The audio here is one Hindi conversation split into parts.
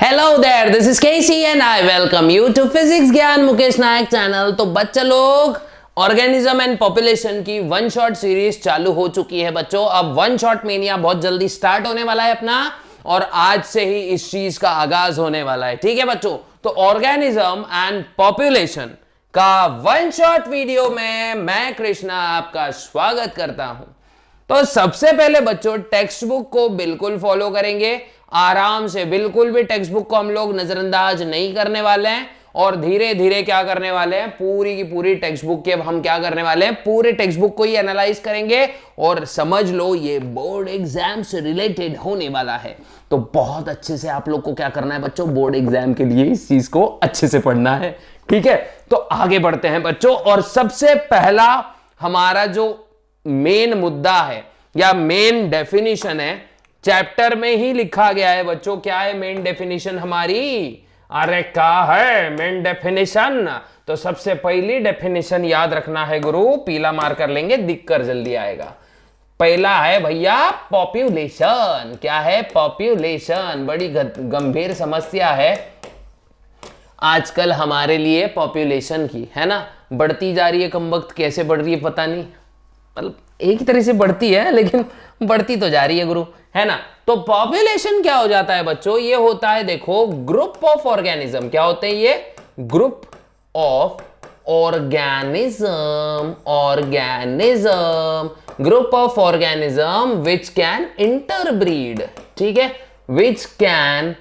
Hello there, this is KC and I welcome you to physics Gyan Mukesh Nayak channel. तो बच्चे लोग, ऑर्गेनिज्म एंड पॉपुलेशन की वन शॉट सीरीज चालू हो चुकी है बच्चों। अब वन शॉट मेनिया बहुत जल्दी स्टार्ट होने वाला है अपना, और आज से ही इस चीज का आगाज होने वाला है। ठीक है बच्चों, तो ऑर्गेनिज्म एंड पॉपुलेशन का वन शॉट वीडियो में मैं कृष्णा आपका स्वागत करता हूं। तो सबसे पहले बच्चों, टेक्स्ट बुक को बिल्कुल फॉलो करेंगे आराम से। बिल्कुल भी टेक्स्ट बुक को हम लोग नजरअंदाज नहीं करने वाले हैं, और धीरे धीरे क्या करने वाले हैं, पूरी की पूरी टेक्स्ट बुक के हम क्या करने वाले हैं, पूरे टेक्स्ट बुक को ही एनालाइज करेंगे। और समझ लो ये बोर्ड एग्जाम से रिलेटेड होने वाला है, तो बहुत अच्छे से आप लोग को क्या करना है बच्चों, बोर्ड एग्जाम के लिए इस चीज को अच्छे से पढ़ना है। ठीक है, तो आगे बढ़ते हैं बच्चों। और सबसे पहला हमारा जो मेन मुद्दा है या मेन डेफिनेशन है, चैप्टर में ही लिखा गया है बच्चों। क्या है मेन डेफिनेशन हमारी? अरे क्या है मेन डेफिनेशन? तो सबसे पहली डेफिनेशन याद रखना है गुरु, पीला मार कर लेंगे, दिख कर जल्दी आएगा। पहला है भैया पॉपुलेशन। क्या है? पॉपुलेशन। बड़ी गंभीर समस्या है आजकल हमारे लिए पॉपुलेशन की, है ना। बढ़ती जा रही है, कम वक्त कैसे बढ़ रही है पता नहीं, मतलब एक ही तरह से बढ़ती है लेकिन बढ़ती तो जा रही है गुरु, है ना। तो पॉपुलेशन क्या हो जाता है बच्चों? ये होता है, देखो, ग्रुप ऑफ ऑर्गेनिज्म। क्या होते हैं ये? Group of organism group of organism which can interbreed. ठीक है, विच कैन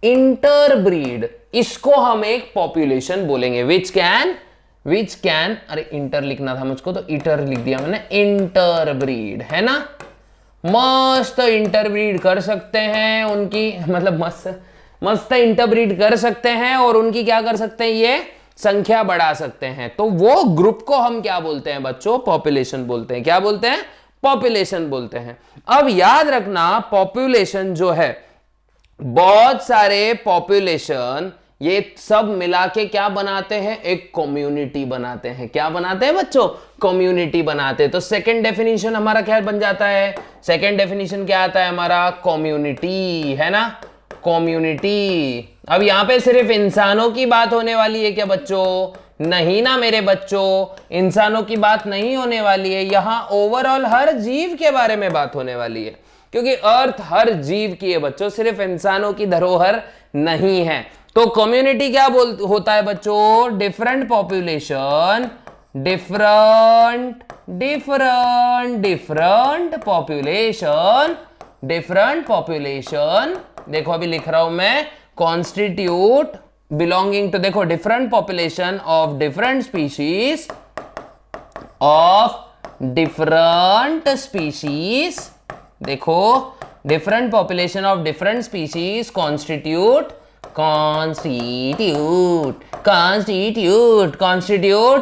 इंटरब्रीड, इसको हम एक पॉपुलेशन बोलेंगे। विच कैन, अरे इंटर लिखना था मुझको तो इटर लिख दिया मैंने, इंटरब्रीड, है ना। मस्त इंटरब्रीड कर सकते हैं उनकी, मतलब मस्त इंटरब्रीड कर सकते हैं, और उनकी क्या कर सकते हैं, ये संख्या बढ़ा सकते हैं। तो वो ग्रुप को हम क्या बोलते हैं बच्चों? पॉपुलेशन बोलते हैं। क्या बोलते हैं? पॉपुलेशन बोलते हैं। अब याद रखना, पॉपुलेशन जो है, बहुत सारे पॉपुलेशन ये सब मिला के क्या बनाते हैं? एक कम्युनिटी बनाते हैं। क्या बनाते हैं बच्चों? कम्युनिटी बनाते हैं। तो सेकंड डेफिनेशन हमारा क्या बन जाता है? सेकंड डेफिनेशन क्या आता है हमारा? कम्युनिटी, है ना, कम्युनिटी। अब यहां पे सिर्फ इंसानों की बात होने वाली है क्या बच्चों? नहीं ना मेरे बच्चों, इंसानों की बात नहीं होने वाली है। यहां ओवरऑल हर जीव के बारे में बात होने वाली है, क्योंकि अर्थ हर जीव की है बच्चों, सिर्फ इंसानों की धरोहर नहीं है। तो कम्युनिटी क्या होता है बच्चों? Different population, different population. देखो अभी लिख रहा हूं मैं, कॉन्स्टिट्यूट बिलोंगिंग टू, देखो, different population of different species, देखो, different population of different species constitute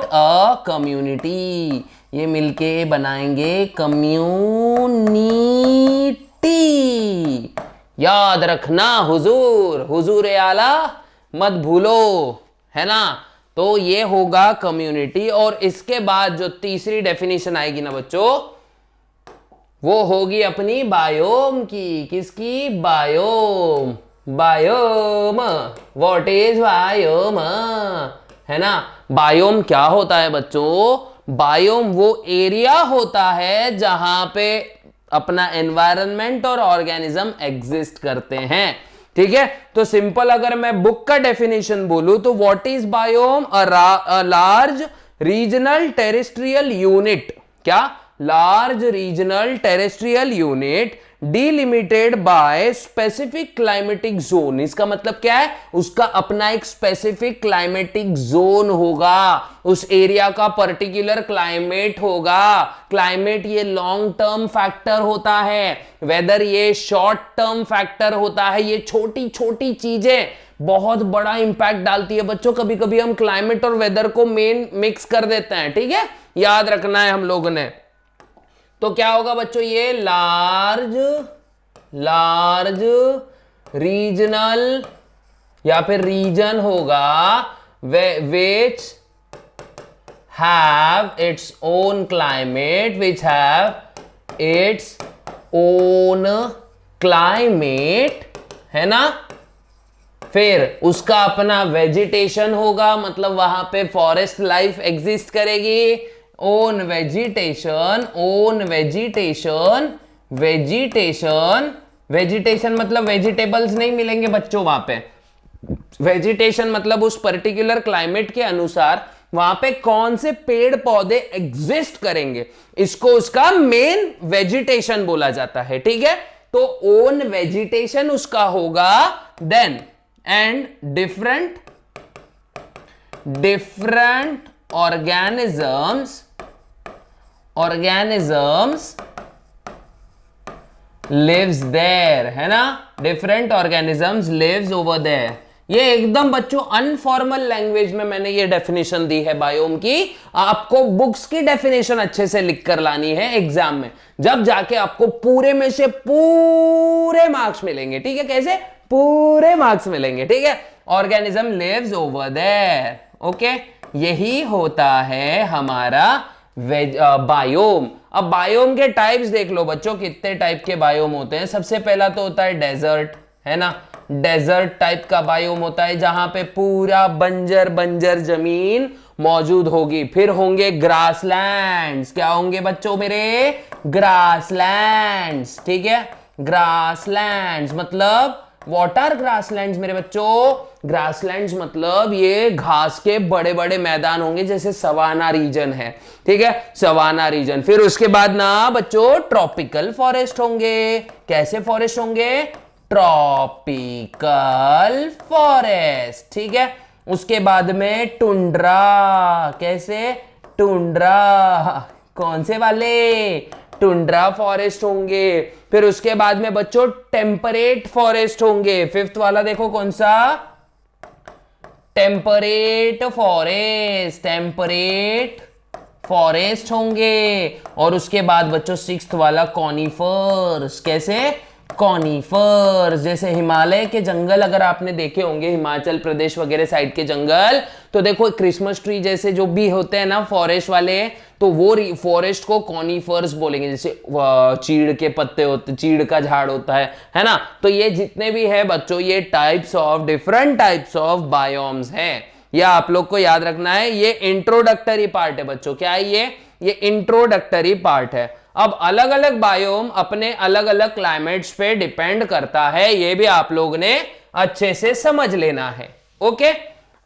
a community. ये मिलके बनाएंगे कम्युनिटी। याद रखना, हुजूर आला मत भूलो, है ना। तो ये होगा कम्युनिटी। और इसके बाद जो तीसरी डेफिनेशन आएगी ना बच्चों, वो होगी अपनी बायोम की। किसकी? बायोम। व्हाट इज बायोम, है ना। बायोम क्या होता है बच्चों? बायोम वो एरिया होता है जहां पे अपना एनवायरनमेंट और ऑर्गेनिज्म एग्जिस्ट करते हैं। ठीक है, तो सिंपल अगर मैं बुक का डेफिनेशन बोलूं तो what is biome? A large regional terrestrial unit. क्या? Large regional terrestrial unit delimited by specific climatic zone. इसका मतलब क्या है? उसका अपना एक स्पेसिफिक क्लाइमेटिक जोन होगा, उस एरिया का पर्टिकुलर क्लाइमेट होगा। क्लाइमेट ये लॉन्ग टर्म फैक्टर होता है, वेदर ये शॉर्ट टर्म फैक्टर होता है। ये छोटी छोटी चीजें बहुत बड़ा इंपैक्ट डालती है बच्चों। कभी कभी हम क्लाइमेट और वेदर को मेन मिक्स कर देते हैं। ठीक है, याद रखना है हम लोगों ने। तो क्या होगा बच्चों? ये लार्ज रीजनल या फिर रीजन होगा which have its own climate, which have its own climate, है ना। फिर उसका अपना वेजिटेशन होगा, मतलब वहां पे फॉरेस्ट लाइफ एग्जिस्ट करेगी। Own vegetation, own vegetation, vegetation, vegetation मतलब वेजिटेबल्स नहीं मिलेंगे बच्चों वहां पे। वेजिटेशन मतलब उस पर्टिकुलर क्लाइमेट के अनुसार वहां पे कौन से पेड़ पौधे एग्जिस्ट करेंगे, इसको उसका मेन वेजिटेशन बोला जाता है। ठीक है, तो ओन वेजिटेशन उसका होगा। Then and different organisms lives there, है ना, different organisms lives over there. ये एकदम बच्चों अनफॉर्मल लैंग्वेज में मैंने ये डेफिनेशन दी है बायोम की। आपको बुक्स की डेफिनेशन अच्छे से लिख कर लानी है एग्जाम में, जब जाके आपको पूरे में से पूरे मार्क्स मिलेंगे। ठीक है, कैसे पूरे मार्क्स मिलेंगे। ठीक है, organism lives over there. Okay, यही होता है हमारा बायोम। अब बायोम के टाइप्स देख लो बच्चों, कितने टाइप के बायोम होते हैं। सबसे पहला तो होता है डेजर्ट, है ना, डेजर्ट टाइप का बायोम होता है जहां पे पूरा बंजर जमीन मौजूद होगी। फिर होंगे ग्रासलैंड्स। क्या होंगे बच्चों मेरे? ग्रासलैंड्स। ठीक है, ग्रासलैंड्स मतलब व्हाट आर ग्रासलैंड्स मेरे बच्चों? ग्रासलैंड्स मतलब ये घास के बड़े बड़े मैदान होंगे, जैसे सवाना रीजन है। ठीक है, सवाना रीजन। फिर उसके बाद ना बच्चों ट्रॉपिकल फॉरेस्ट होंगे। कैसे फॉरेस्ट होंगे? Tropical forest. ठीक है, उसके बाद में टुंड्रा। कैसे? टुंड्रा। कौन से वाले? टुंड्रा फॉरेस्ट होंगे। फिर उसके बाद में बच्चों टेम्परेट फॉरेस्ट होंगे। फिफ्थ वाला देखो कौन सा? टेम्परेट फॉरेस्ट, टेम्परेट फॉरेस्ट होंगे। और उसके बाद बच्चों सिक्स्थ वाला कॉनिफर्स। कैसे? कॉनिफर्स। जैसे हिमालय के जंगल अगर आपने देखे होंगे, हिमाचल प्रदेश वगैरह साइड के जंगल, तो देखो क्रिसमस ट्री जैसे जो भी होते हैं ना फॉरेस्ट वाले, तो वो फॉरेस्ट को कॉनिफर्स बोलेंगे। जैसे चीड़ के पत्ते होते, चीड़ का झाड़ होता है ना। तो ये जितने भी है बच्चों, ये types of, different types of biomes हैं। ये आप लोग को याद रखना है। ये इंट्रोडक्टरी पार्ट है बच्चों। क्या है ये इंट्रोडक्टरी पार्ट है। अब अलग अलग बायोम अपने अलग अलग क्लाइमेट्स पे डिपेंड करता है, ये भी आप लोग ने अच्छे से समझ लेना है। ओके,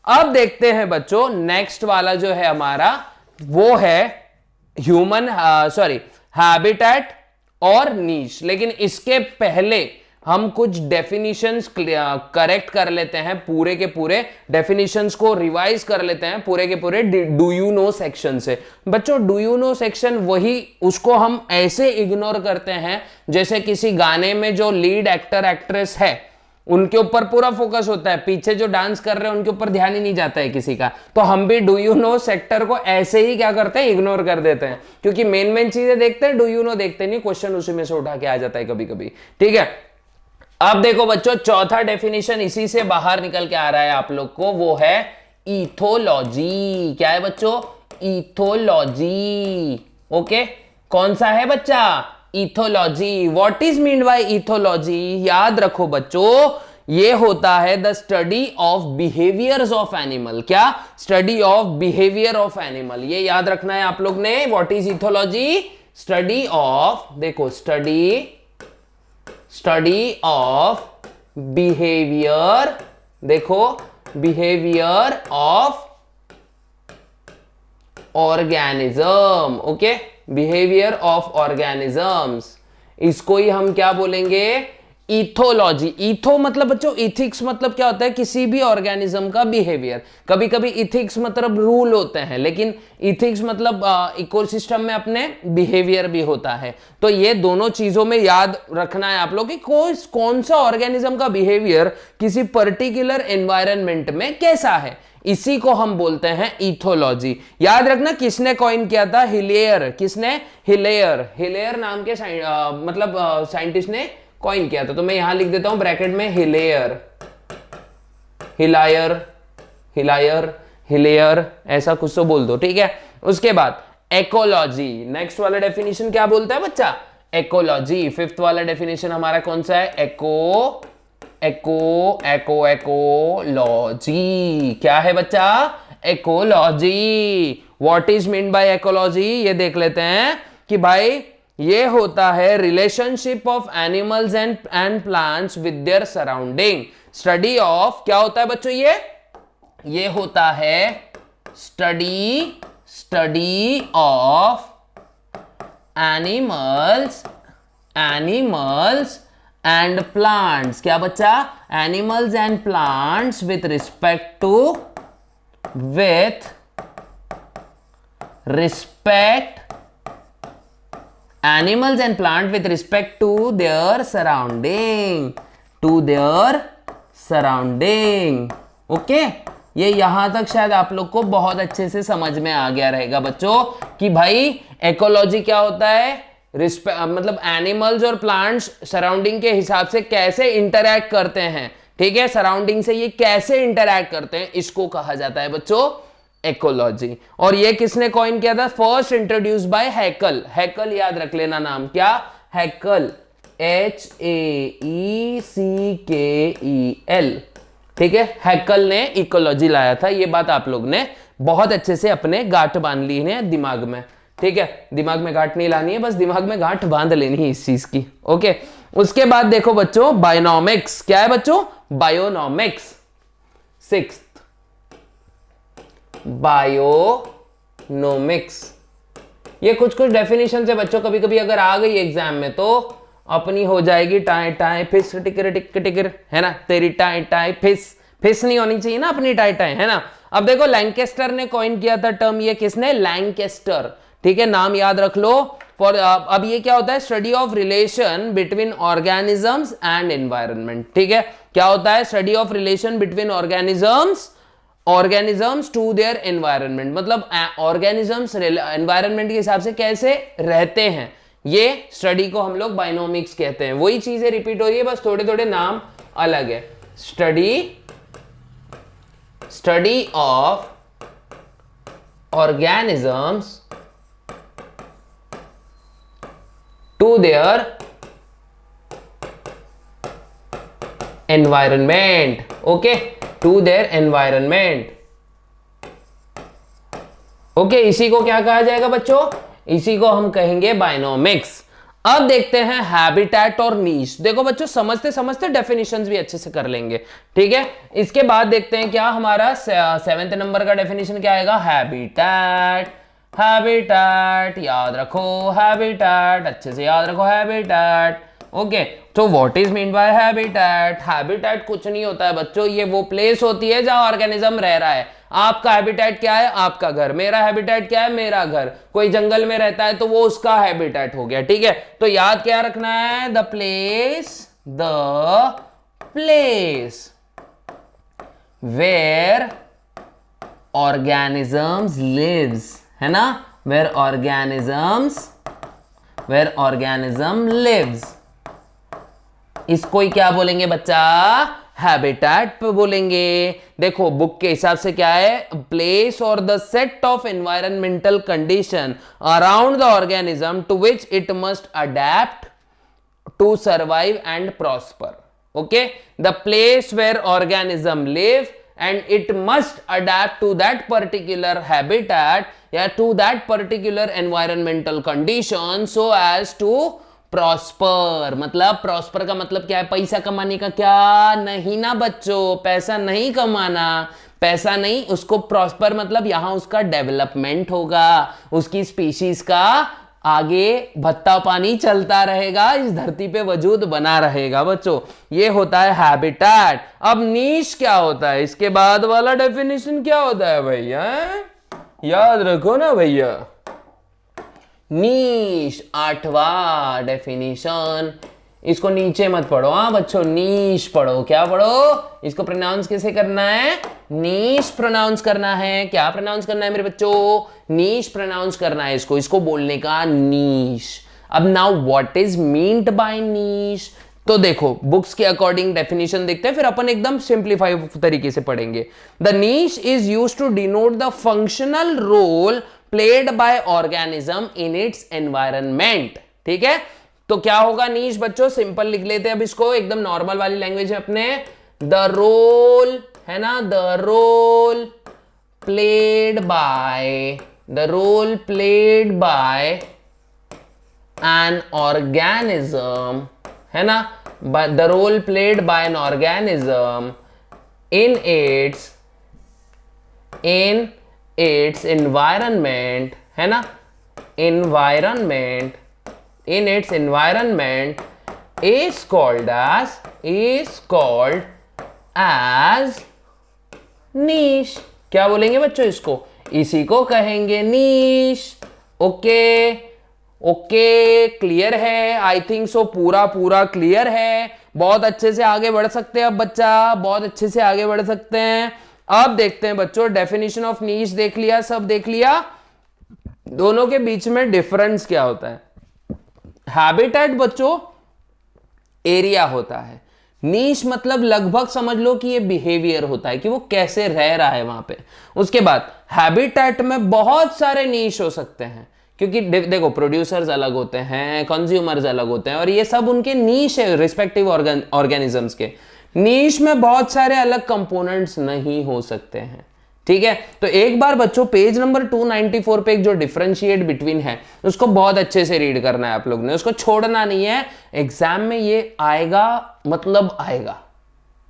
अब देखते हैं बच्चों नेक्स्ट वाला जो है हमारा, वो है हैबिटेट और नीश। लेकिन इसके पहले हम कुछ डेफिनेशंस करेक्ट कर लेते हैं, पूरे के पूरे डेफिनेशंस को रिवाइज कर लेते हैं पूरे के पूरे डू यू नो सेक्शन से। बच्चों डू यू नो सेक्शन वही, उसको हम ऐसे इग्नोर करते हैं जैसे किसी गाने में जो लीड एक्टर एक्ट्रेस है उनके ऊपर पूरा फोकस होता है, पीछे जो डांस कर रहे हैं उनके ऊपर ध्यान ही नहीं जाता है किसी का। तो हम भी डू यू नो सेक्टर को ऐसे ही क्या करते हैं, इग्नोर कर देते हैं, क्योंकि मेन चीजें देखते हैं, डू यू नो देखते नहीं, क्वेश्चन उसी में से उठा के आ जाता है कभी कभी। ठीक है, अब देखो बच्चों चौथा डेफिनेशन इसी से बाहर निकल के आ रहा है आप लोग को, वो है इथोलॉजी। क्या है बच्चों? इथोलॉजी। ओके, कौन सा है बच्चा? Ethology. What is mean by ethology? याद रखो बच्चों, ये होता है the study of behaviours of animal. क्या? Study of behaviour of animal, ये याद रखना है आप लोग ने। What is ethology? Study of, देखो स्टडी ऑफ बिहेवियर, देखो behaviour of organism. Okay, behaviour of organisms, इसको ही हम क्या बोलेंगे? इथोलॉजी। इथो मतलब बच्चों इथिक्स मतलब क्या होता है? किसी भी ऑर्गेनिज्म का बिहेवियर। कभी कभी इथिक्स मतलब रूल होते हैं, लेकिन इथिक्स मतलब इकोसिस्टम में अपने बिहेवियर भी होता है। तो ये दोनों चीजों में याद रखना है आप लोग कि कौन सा ऑर्गेनिज्म का बिहेवियर किसी पर्टिकुलर एनवायरनमेंट में कैसा है, इसी को हम बोलते हैं इथोलॉजी। याद रखना किसने कॉइन किया था? हिलेयर। किसने? हिलेयर नाम के साइंटिस्ट ने कॉइन किया था। तो मैं यहां लिख देता हूं ब्रैकेट में हिलेयर, ऐसा कुछ तो बोल दो। ठीक है, उसके बाद एकोलॉजी। नेक्स्ट वाला डेफिनेशन क्या बोलता है बच्चा? एकोलॉजी। फिफ्थ वाला डेफिनेशन हमारा कौन सा है? एकोलॉजी। क्या है बच्चा? Ecology. What is mean bye ecology? ये देख लेते हैं कि भाई ये होता है relationship of animals and plants with their surrounding. Study of, क्या होता है बच्चों? ये होता है study of animals and plants. क्या बच्चा? Animals and plants with respect animals and plant with respect to their surrounding। Okay, ये यहां तक शायद आप लोग को बहुत अच्छे से समझ में आ गया रहेगा बच्चों कि भाई इकोलॉजी क्या होता है, मतलब एनिमल्स और प्लांट्स सराउंडिंग के हिसाब से कैसे इंटरैक्ट करते हैं। ठीक है, सराउंडिंग से ये कैसे इंटरैक्ट करते हैं, इसको कहा जाता है बच्चों इकोलॉजी। और ये किसने कॉइन किया था? First introduce by Haeckel. Haeckel याद रख लेना नाम, क्या? हैकल, HAECKEL। ठीक है, हैकल ने इकोलॉजी लाया था। ये बात आप लोग ने बहुत अच्छे से अपने गांठ बांध ली है दिमाग में। ठीक है, दिमाग में गांठ नहीं लानी है, बस दिमाग में गांठ बांध लेनी है इस चीज की। ओके, उसके बाद देखो बच्चों बायोनॉमिक्स। क्या है बच्चों? बायोनॉमिक्स। 6th bionomics. ये कुछ डेफिनेशन से बच्चों कभी कभी अगर आ गई एग्जाम में तो अपनी हो जाएगी टाई टाई फिस टिकर टिक टिकर, है ना? तेरी टाई टाई फिस फिस नहीं होनी चाहिए ना अपनी टाई टाई, है ना? अब देखो लैंकेस्टर ने कॉइन किया था टर्म। ये किसने? लैंकेस्टर। ठीक है, नाम याद रख लो। फॉर अब ये क्या होता है? Study of relation between organisms and environment. ठीक है, क्या होता है? Study of relation between organisms to their environment. मतलब ऑर्गेनिजम्स एनवायरनमेंट के हिसाब से कैसे रहते हैं, ये स्टडी को हम लोग बायोनोमिक्स कहते हैं। वही चीजें रिपीट हो रही है, बस थोड़े थोड़े नाम अलग है। Study of organisms to their environment. Okay, to their environment. Okay, इसी को क्या कहा जाएगा बच्चों? इसी को हम कहेंगे बायोनोमिक्स। अब देखते हैं हैबिटेट और नीश। देखो बच्चों समझते समझते डेफिनेशंस भी अच्छे से कर लेंगे। ठीक है, इसके बाद देखते हैं क्या हमारा 7th नंबर का डेफिनेशन क्या आएगा? हैबिटेट। हैबिटेट याद रखो, हैबिटेट अच्छे से याद रखो, हैबिटेट। ओके, तो what is mean bye habitat? Habitat कुछ नहीं होता है बच्चों, ये वो प्लेस होती है जहां ऑर्गेनिज्म रह रहा है। आपका हैबिटेट क्या है? आपका घर। मेरा हैबिटेट क्या है? मेरा घर। कोई जंगल में रहता है तो वो उसका हैबिटेट हो गया। ठीक है, तो याद क्या रखना है? The place where organisms lives, है ना? वेयर ऑर्गेनिज्म लिव्स, इसको ही क्या बोलेंगे बच्चा? हैबिटेट पे बोलेंगे। देखो बुक के हिसाब से क्या है? प्लेस और the set of environmental condition around the organism to which it must adapt to survive and prosper. Okay, the place where organism live and it must adapt to that particular habitat या to that particular environmental condition so as to prosper। मतलब prosper का मतलब क्या है? पैसा कमाने का क्या? नहीं ना बच्चों, पैसा नहीं कमाना, पैसा नहीं, उसको prosper मतलब यहां उसका डेवलपमेंट होगा, उसकी स्पीशीज का आगे भत्ता पानी चलता रहेगा, इस धरती पे वजूद बना रहेगा बच्चों। ये होता है हैबिटेट। अब नीश क्या होता है? इसके बाद वाला डेफिनेशन क्या होता है भैया? याद रखो ना भैया, नीश 8वां डेफिनेशन। इसको नीचे मत पढ़ो हाँ बच्चों, नीश पढ़ो। क्या पढ़ो? इसको प्रोनाउंस कैसे करना है? नीश प्रोनाउंस करना है। क्या प्रोनाउंस करना है मेरे बच्चों? नीश प्रोनाउंस करना है इसको बोलने का नीश। अब now what is meant by niche? तो देखो बुक्स के अकॉर्डिंग डेफिनेशन देखते हैं, फिर अपन एकदम सिंप्लीफाइड तरीके से पढ़ेंगे। The niche is used to denote the functional role played by organism in its environment. ठीक है, तो क्या होगा नीश बच्चों, सिंपल लिख लेते हैं अब इसको, एकदम नॉर्मल वाली लैंग्वेज है अपने, द रोल, है ना, the role played by, the role played by an organism, है ना, the role played by an organism in its environment, है ना, environment, in its environment is called as niche। क्या बोलेंगे बच्चों इसको, इसी को कहेंगे नीश। ओके ओके, क्लियर है, आई थिंक सो पूरा पूरा क्लियर है, बहुत अच्छे से आगे बढ़ सकते हैं अब बच्चा, बहुत अच्छे से आगे बढ़ सकते हैं। अब देखते हैं बच्चों, डेफिनेशन ऑफ नीश देख लिया, सब देख लिया, दोनों के बीच में डिफरेंस क्या होता है। हैबिटेट बच्चों एरिया होता है, नीश मतलब लगभग समझ लो कि ये बिहेवियर होता है कि वो कैसे रह रहा है वहां पे। उसके बाद हैबिटेट में बहुत सारे नीश हो सकते हैं, क्योंकि देखो प्रोड्यूसर्स अलग होते हैं, कंज्यूमर्स अलग होते हैं, और ये सब उनके नीश है रिस्पेक्टिव ऑर्गेनिजम्स के। नीश में बहुत सारे अलग कंपोनेंट्स नहीं हो सकते हैं, ठीक है। तो एक बार बच्चों पेज नंबर 294 पे एक जो डिफरेंशिएट बिटवीन है उसको बहुत अच्छे से रीड करना है आप लोग ने, उसको छोड़ना नहीं है, एग्जाम में ये आएगा मतलब आएगा,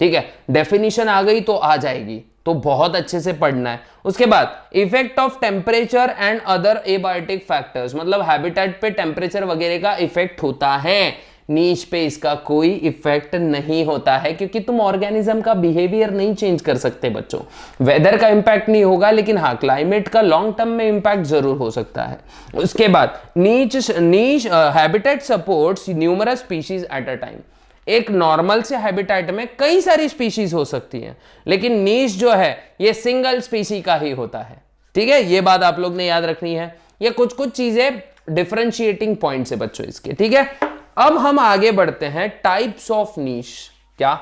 ठीक है। डेफिनेशन आ गई तो आ जाएगी, तो बहुत अच्छे से पढ़ना है। उसके बाद effect of temperature and other abiotic factors, मतलब हैबिटेट पे टेम्परेचर वगैरह का इफेक्ट होता है, नीश पे इसका कोई इफेक्ट नहीं होता है, क्योंकि तुम ऑर्गेनिज्म का बिहेवियर नहीं चेंज कर सकते बच्चों। वेदर का इंपैक्ट नहीं होगा, लेकिन हाँ क्लाइमेट का लॉन्ग टर्म में इंपैक्ट जरूर हो सकता है। उसके बाद नीच habitat supports numerous species at a time. एक नॉर्मल से हैबिटेट में कई सारी स्पीशीज हो सकती हैं, लेकिन नीश जो है ये सिंगल स्पीशी का ही होता है, ठीक है। ये बात आप लोग ने याद रखनी है, ये कुछ कुछ चीजें डिफरेंशिएटिंग पॉइंट्स है बच्चों इसके, ठीक है। अब हम आगे बढ़ते हैं टाइप्स ऑफ नीश। क्या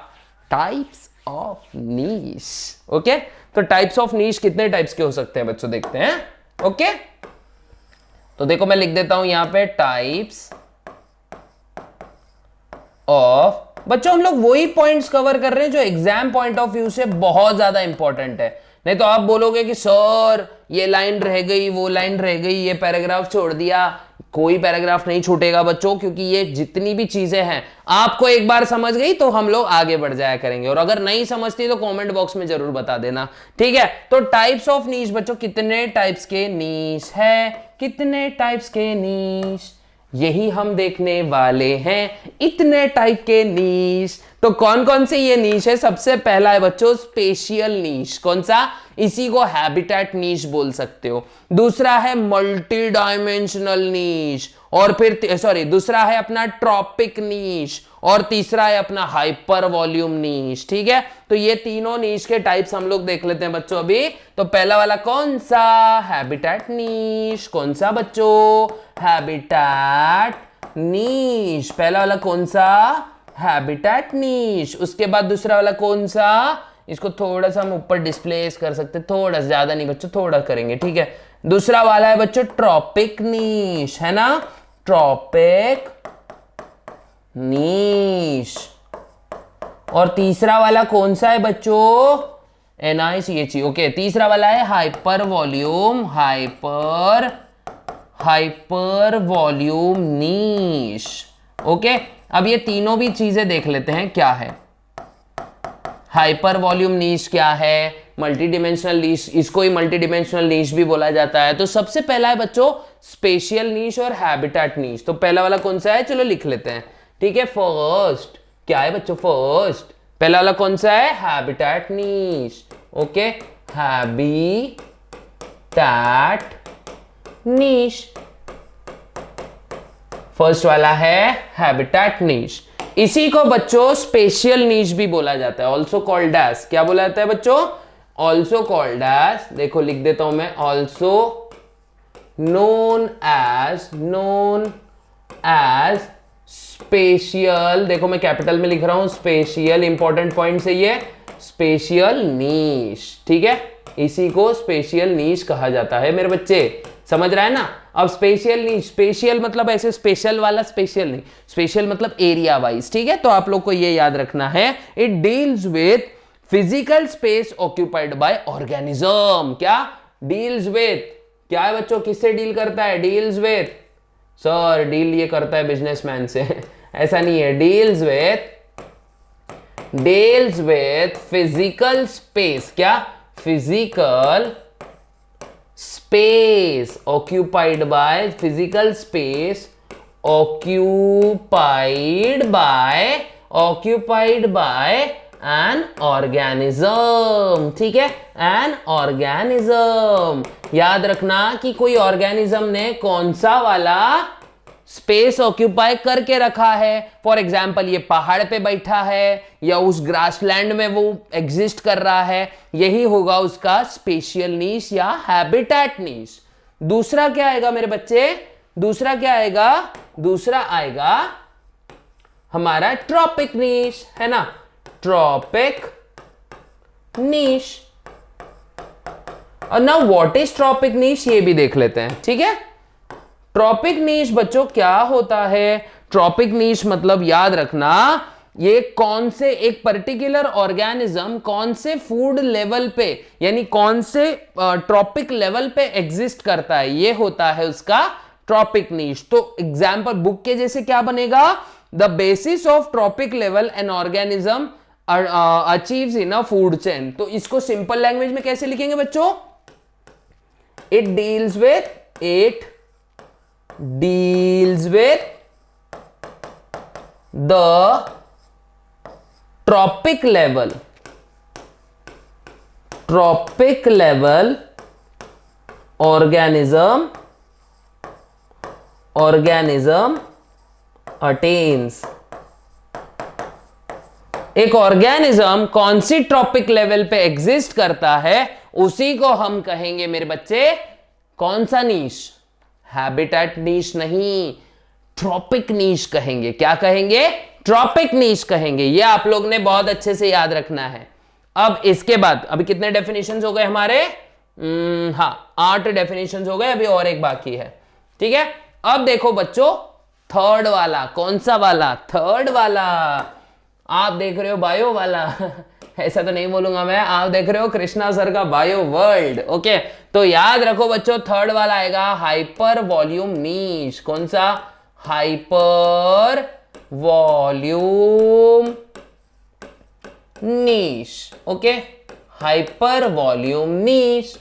टाइप्स ऑफ नीश, ओके। तो टाइप्स ऑफ नीश कितने टाइप्स के हो सकते हैं बच्चों, देखते हैं, ओके। तो देखो मैं लिख देता हूं यहां पे टाइप्स ऑफ, बच्चों हम लोग वही पॉइंट्स कवर कर रहे हैं जो एग्जाम पॉइंट ऑफ व्यू से बहुत ज्यादा इंपॉर्टेंट है। नहीं तो आप बोलोगे कि सर ये लाइन रह गई, वो लाइन रह गई, ये पैराग्राफ छोड़ दिया, कोई पैराग्राफ नहीं छूटेगा बच्चों, क्योंकि ये जितनी भी चीजें हैं आपको एक बार समझ गई तो हम लोग आगे बढ़ जाया करेंगे, और अगर नहीं समझती तो कमेंट बॉक्स में जरूर बता देना, ठीक है। तो टाइप्स ऑफ नीश बच्चों, कितने टाइप्स के नीश है, कितने टाइप्स के नीश, यही हम देखने वाले हैं, इतने टाइप के नीश। तो कौन कौन से ये नीश है, सबसे पहला है बच्चों स्पेशियल नीश, कौन सा, इसी को हैबिटेट नीश बोल सकते हो। दूसरा है मल्टी डायमेंशनल नीश, और फिर सॉरी दूसरा है अपना ट्रॉपिक नीश, और तीसरा है अपना हाइपर वॉल्यूम नीश, ठीक है। तो ये तीनों नीश के टाइप्स हम लोग देख लेते हैं बच्चों अभी। तो पहला वाला कौन सा, हैबिटेट नीश, कौन सा बच्चों, हैबिटेट नीश, पहला वाला कौन सा, हैबिटेट नीश। उसके बाद दूसरा वाला कौन सा, इसको थोड़ा सा हम ऊपर डिस्प्लेस कर सकते हैं, थोड़ा ज्यादा नहीं बच्चों, थोड़ा करेंगे, ठीक है। दूसरा वाला है बच्चों ट्रॉपिक नीश, है ना, ट्रॉपिक नीश। और तीसरा वाला कौन सा है बच्चों, NICHE, ओके। तीसरा वाला है हाइपर वॉल्यूम, हाइपर वॉल्यूम नीश, ओके। अब ये तीनों भी चीजें देख लेते हैं क्या है। हाइपर वॉल्यूम नीश क्या है, मल्टी डिमेंशनल नीश, इसको ही मल्टी डिमेंशनल नीश भी बोला जाता है। तो सबसे पहला है बच्चों स्पेशियल नीश और हैबिटेट नीश। तो पहला वाला कौन सा है, चलो लिख लेते हैं, ठीक है। फर्स्ट क्या है बच्चों, फर्स्ट पहला वाला कौन सा है, हैबिटेट नीश, ओके, हैबिटेट नीश, फर्स्ट वाला है हैबिटेट नीश। इसी को बच्चों स्पेशियल नीश भी बोला जाता है, ऑल्सो कॉल्ड एज, क्या बोला जाता है बच्चों, ऑल्सो कॉल्ड एज, देखो लिख देता हूं मैं, ऑल्सो नोन एज स्पेशियल, देखो मैं कैपिटल में लिख रहा हूं, स्पेशियल, इंपॉर्टेंट पॉइंट है ये, स्पेशियल नीश, ठीक है। इसी को स्पेशियल नीश कहा जाता है मेरे बच्चे, समझ रहा है ना। अब स्पेशियल नहीं, स्पेशियल मतलब ऐसे स्पेशल वाला स्पेशल नहीं, स्पेशल मतलब एरिया वाइज, ठीक है। तो आप लोग को ये याद रखना है, it deals with physical space occupied by organism. क्या डील्स विथ, क्या है बच्चों, किससे डील करता है, डील्स विथ, सर डील ये करता है बिजनेसमैन से ऐसा नहीं है, डील्स विथ फिजिकल स्पेस, क्या physical space occupied by, physical space occupied by an organism, ठीक है, एन ऑर्गेनिज्म। याद रखना कि कोई ऑर्गेनिज्म ने कौन सा वाला स्पेस ऑक्यूपाई करके रखा है। फॉर एग्जाम्पल ये पहाड़ पे बैठा है या उस ग्रासलैंड में वो एग्जिस्ट कर रहा है, यही होगा उसका स्पेशियल नीश या हैबिटेट नीश। दूसरा क्या आएगा मेरे बच्चे, दूसरा क्या आएगा, दूसरा आएगा हमारा ट्रॉपिक नीश, है ना, ट्रॉपिक नीश। और नाउ व्हाट इज ट्रॉपिक नीश ये भी देख लेते हैं, ठीक है। ट्रॉपिक नीश बच्चों क्या होता है, ट्रॉपिक नीश मतलब याद रखना ये कौन से एक पर्टिकुलर ऑर्गेनिज्म कौन से फूड लेवल पे यानी कौन से ट्रॉपिक लेवल पे एग्जिस्ट करता है, ये होता है उसका ट्रॉपिक नीश। तो एग्जांपल बुक के जैसे क्या बनेगा, the basis of trophic level an organism achieves in a food chain. तो इसको सिंपल लैंग्वेज में कैसे लिखेंगे बच्चों, it deals with the tropic level organism attains। एक ऑर्गेनिज्म कौन सी ट्रॉपिक लेवल पे एग्जिस्ट करता है उसी को हम कहेंगे मेरे बच्चे कौन सा नीश, हैबिटेट नीश नहीं, ट्रॉपिक नीश कहेंगे। क्या कहेंगे, ट्रॉपिक नीश कहेंगे। ये आप लोग ने बहुत अच्छे से याद रखना है। अब इसके बाद अभी कितने डेफिनेशंस हो गए हमारे, हाँ 8 डेफिनेशंस हो गए, अभी और एक बाकी है, ठीक है। अब देखो बच्चों थर्ड वाला, कौन सा वाला, थर्ड वाला, आप देख रहे हो बायो वाला ऐसा तो नहीं बोलूंगा मैं, आप देख रहे हो कृष्णा सर का बायो वर्ल्ड, ओके। तो याद रखो बच्चों थर्ड वाला आएगा हाइपर वॉल्यूम नीश। कौन सा, हाइपर वॉल्यूम नीश, ओके, हाइपर वॉल्यूम नीश,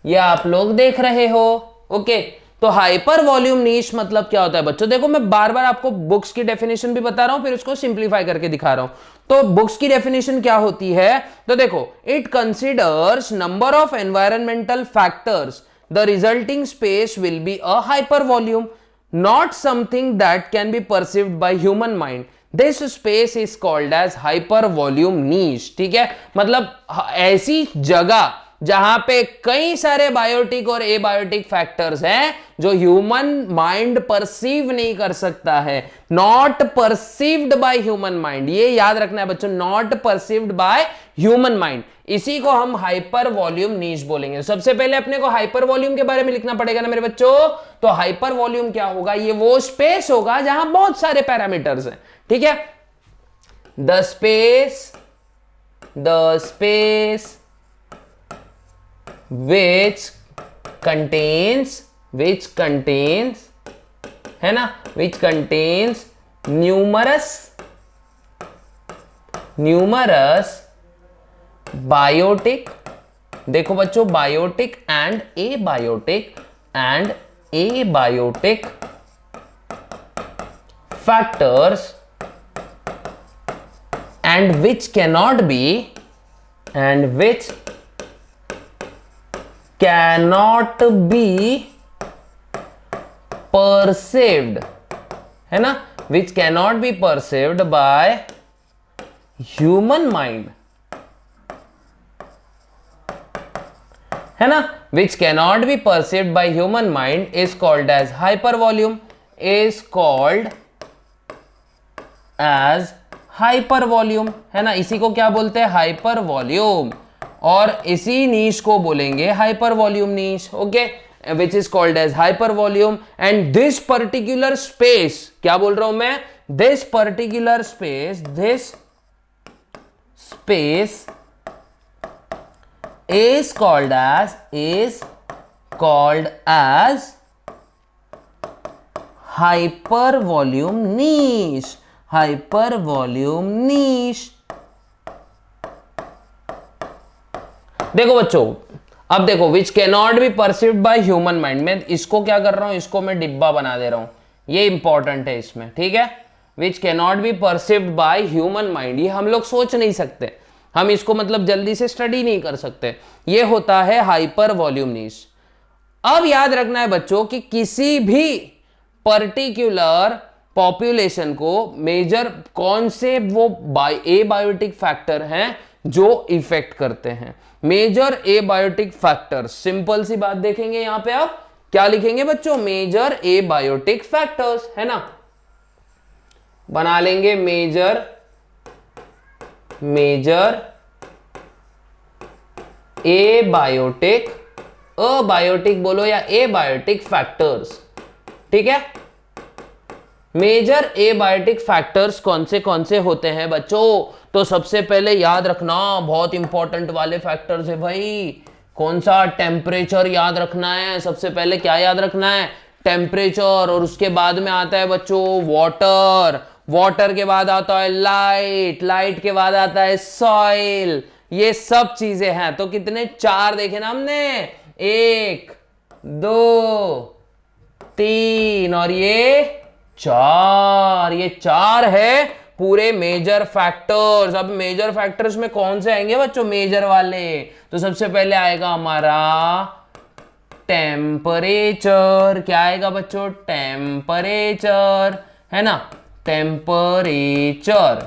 ये आप लोग देख रहे हो, ओके। तो हाइपर वॉल्यूम नीश मतलब क्या होता है बच्चों, देखो मैं बार बार आपको बुक्स की डेफिनेशन भी बता रहा हूं फिर उसको सिंप्लीफाई करके दिखा रहा हूं। तो बुक्स की डेफिनेशन क्या होती है, तो देखो it considers number of environmental factors, the resulting space will be a hyper volume, not something that can be perceived by human mind, this space is called as hyper volume niche, ठीक है। मतलब ऐसी जगह जहां पे कई सारे बायोटिक और एबायोटिक फैक्टर्स हैं जो ह्यूमन माइंड परसीव नहीं कर सकता है, not perceived by human mind, ये याद रखना है बच्चों, not perceived by human mind, इसी को हम हाइपर वॉल्यूम नीश बोलेंगे। सबसे पहले अपने को हाइपर वॉल्यूम के बारे में लिखना पड़ेगा ना मेरे बच्चों। तो हाइपर वॉल्यूम क्या होगा, ये वो स्पेस होगा जहां बहुत सारे पैरामीटर्स हैं, ठीक है। द स्पेस which contains है ना, which contains numerous बायोटिक, देखो बच्चों biotic and abiotic factors and which cannot be perceived, है ना, which cannot be perceived by human mind, है ना, which cannot be perceived by human mind is called as hypervolume, है ना। इसी को क्या बोलते हैं, हाइपर वॉल्यूम, और इसी नीश को बोलेंगे hyper volume niche, okay. which is called as hypervolume, and this particular space, क्या बोल रहा हूं मैं, this particular space is called as hypervolume niche. देखो बच्चों, अब देखो which cannot be perceived by human mind, मैं इसको क्या कर रहा हूं, इसको मैं डिब्बा बना दे रहा हूं, ये इंपॉर्टेंट है इसमें, ठीक है। Which cannot be perceived by human mind, ये हम लोग सोच नहीं सकते, हम इसको मतलब जल्दी से स्टडी नहीं कर सकते, ये होता है हाइपर वॉल्यूम नीश। अब याद रखना है बच्चों कि किसी भी पर्टिकुलर पॉपुलेशन को मेजर कौन से वो एबायोटिक फैक्टर हैं जो इफेक्ट करते हैं, मेजर एबायोटिक फैक्टर्स। सिंपल सी बात देखेंगे यहां पे, आप क्या लिखेंगे बच्चों, मेजर एबायोटिक फैक्टर्स, है ना, बना लेंगे मेजर एबायोटिक, अबायोटिक बोलो या एबायोटिक फैक्टर्स, ठीक है। मेजर एबायोटिक फैक्टर्स कौन से होते हैं बच्चों, तो सबसे पहले याद रखना, बहुत इंपॉर्टेंट वाले फैक्टर्स है भाई, कौन सा, टेम्परेचर याद रखना है, सबसे पहले क्या याद रखना है, टेम्परेचर, और उसके बाद में आता है बच्चों वाटर के बाद आता है लाइट के बाद आता है सॉइल, ये सब चीजें हैं। तो कितने, 4 देखे ना हमने, 1 2 3 और ये 4 है पूरे मेजर फैक्टर्स। अब मेजर फैक्टर्स में कौन से आएंगे बच्चों, मेजर वाले, तो सबसे पहले आएगा हमारा टेम्परेचर, क्या आएगा बच्चों, टेम्परेचर, है ना, टेम्परेचर,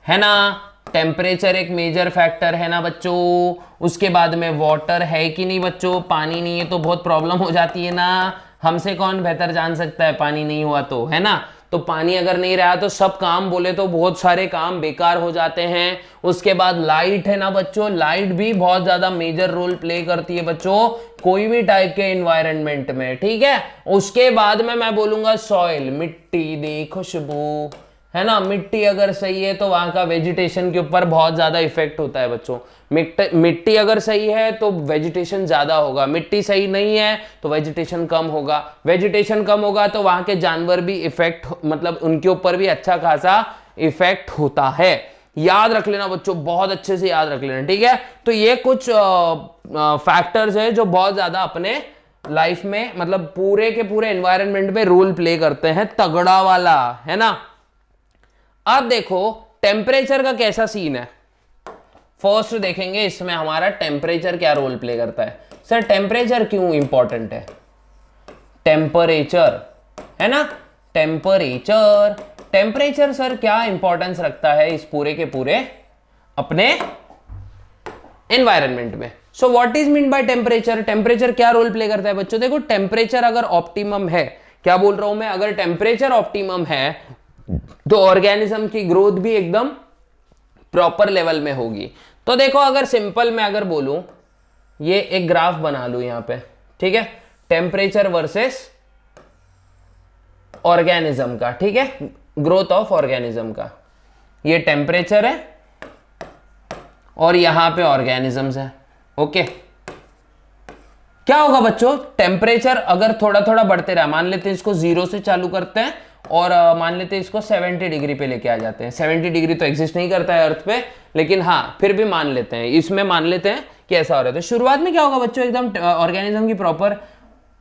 है ना, टेम्परेचर एक मेजर फैक्टर है ना बच्चों। उसके बाद में वाटर है कि नहीं बच्चों, पानी नहीं है तो बहुत प्रॉब्लम हो जाती है ना, हमसे कौन बेहतर जान सकता है, पानी नहीं हुआ तो, है ना। तो पानी अगर नहीं रहा तो सब काम बोले तो बहुत सारे काम बेकार हो जाते हैं। उसके बाद लाइट है ना बच्चों, लाइट भी बहुत ज्यादा मेजर रोल प्ले करती है बच्चों कोई भी टाइप के एनवायरनमेंट में, ठीक है। उसके बाद में मैं बोलूंगा सॉइल, मिट्टी दी खुशबू, है ना, मिट्टी अगर सही है तो वहां का वेजिटेशन के ऊपर बहुत ज्यादा इफेक्ट होता है बच्चों। मिट्टी अगर सही है तो वेजिटेशन ज्यादा होगा, मिट्टी सही नहीं है तो वेजिटेशन कम होगा, वेजिटेशन कम होगा तो वहां के जानवर भी इफेक्ट, मतलब उनके ऊपर भी अच्छा खासा इफेक्ट होता है। याद रख लेना बच्चों, बहुत अच्छे से याद रख लेना, ठीक है। तो ये कुछ फैक्टर्स है जो बहुत ज्यादा अपने लाइफ में, मतलब पूरे के पूरे एनवायरनमेंट में रोल प्ले करते हैं, तगड़ा वाला, है ना। अब देखो टेम्परेचर का कैसा सीन है, फर्स्ट देखेंगे इसमें हमारा टेम्परेचर क्या रोल प्ले करता है। सर टेम्परेचर क्यों इंपॉर्टेंट है, टेम्परेचर, है ना, टेम्परेचर सर क्या इंपॉर्टेंस रखता है इस पूरे के पूरे अपने एनवायरनमेंट में। So what is mean by temperature, temperature क्या रोल प्ले करता है बच्चों। देखो टेम्परेचर अगर ऑप्टिमम है, क्या बोल रहा हूं मैं, अगर टेम्परेचर ऑप्टिमम है तो ऑर्गेनिज्म की ग्रोथ भी एकदम प्रॉपर लेवल में होगी। तो देखो अगर सिंपल मैं अगर बोलूं, ये एक ग्राफ बना लूं यहां पे, ठीक है, टेम्परेचर वर्सेस ऑर्गेनिज्म का, ठीक है, ग्रोथ ऑफ ऑर्गेनिज्म का, ये टेम्परेचर है और यहां पे ऑर्गेनिजम्स है, ओके। क्या होगा बच्चों, टेम्परेचर अगर थोड़ा थोड़ा बढ़ते रहा, मान लेते हैं इसको 0 से चालू करते हैं और मान लेते हैं इसको 70 डिग्री पे लेके आ जाते हैं। 70 डिग्री तो एग्जिस्ट नहीं करता है अर्थ पे, लेकिन हाँ फिर भी मान लेते हैं, इसमें मान लेते हैं कि ऐसा हो रहा है। तो शुरुआत में क्या होगा बच्चों, एकदम ऑर्गेनिज्म की प्रॉपर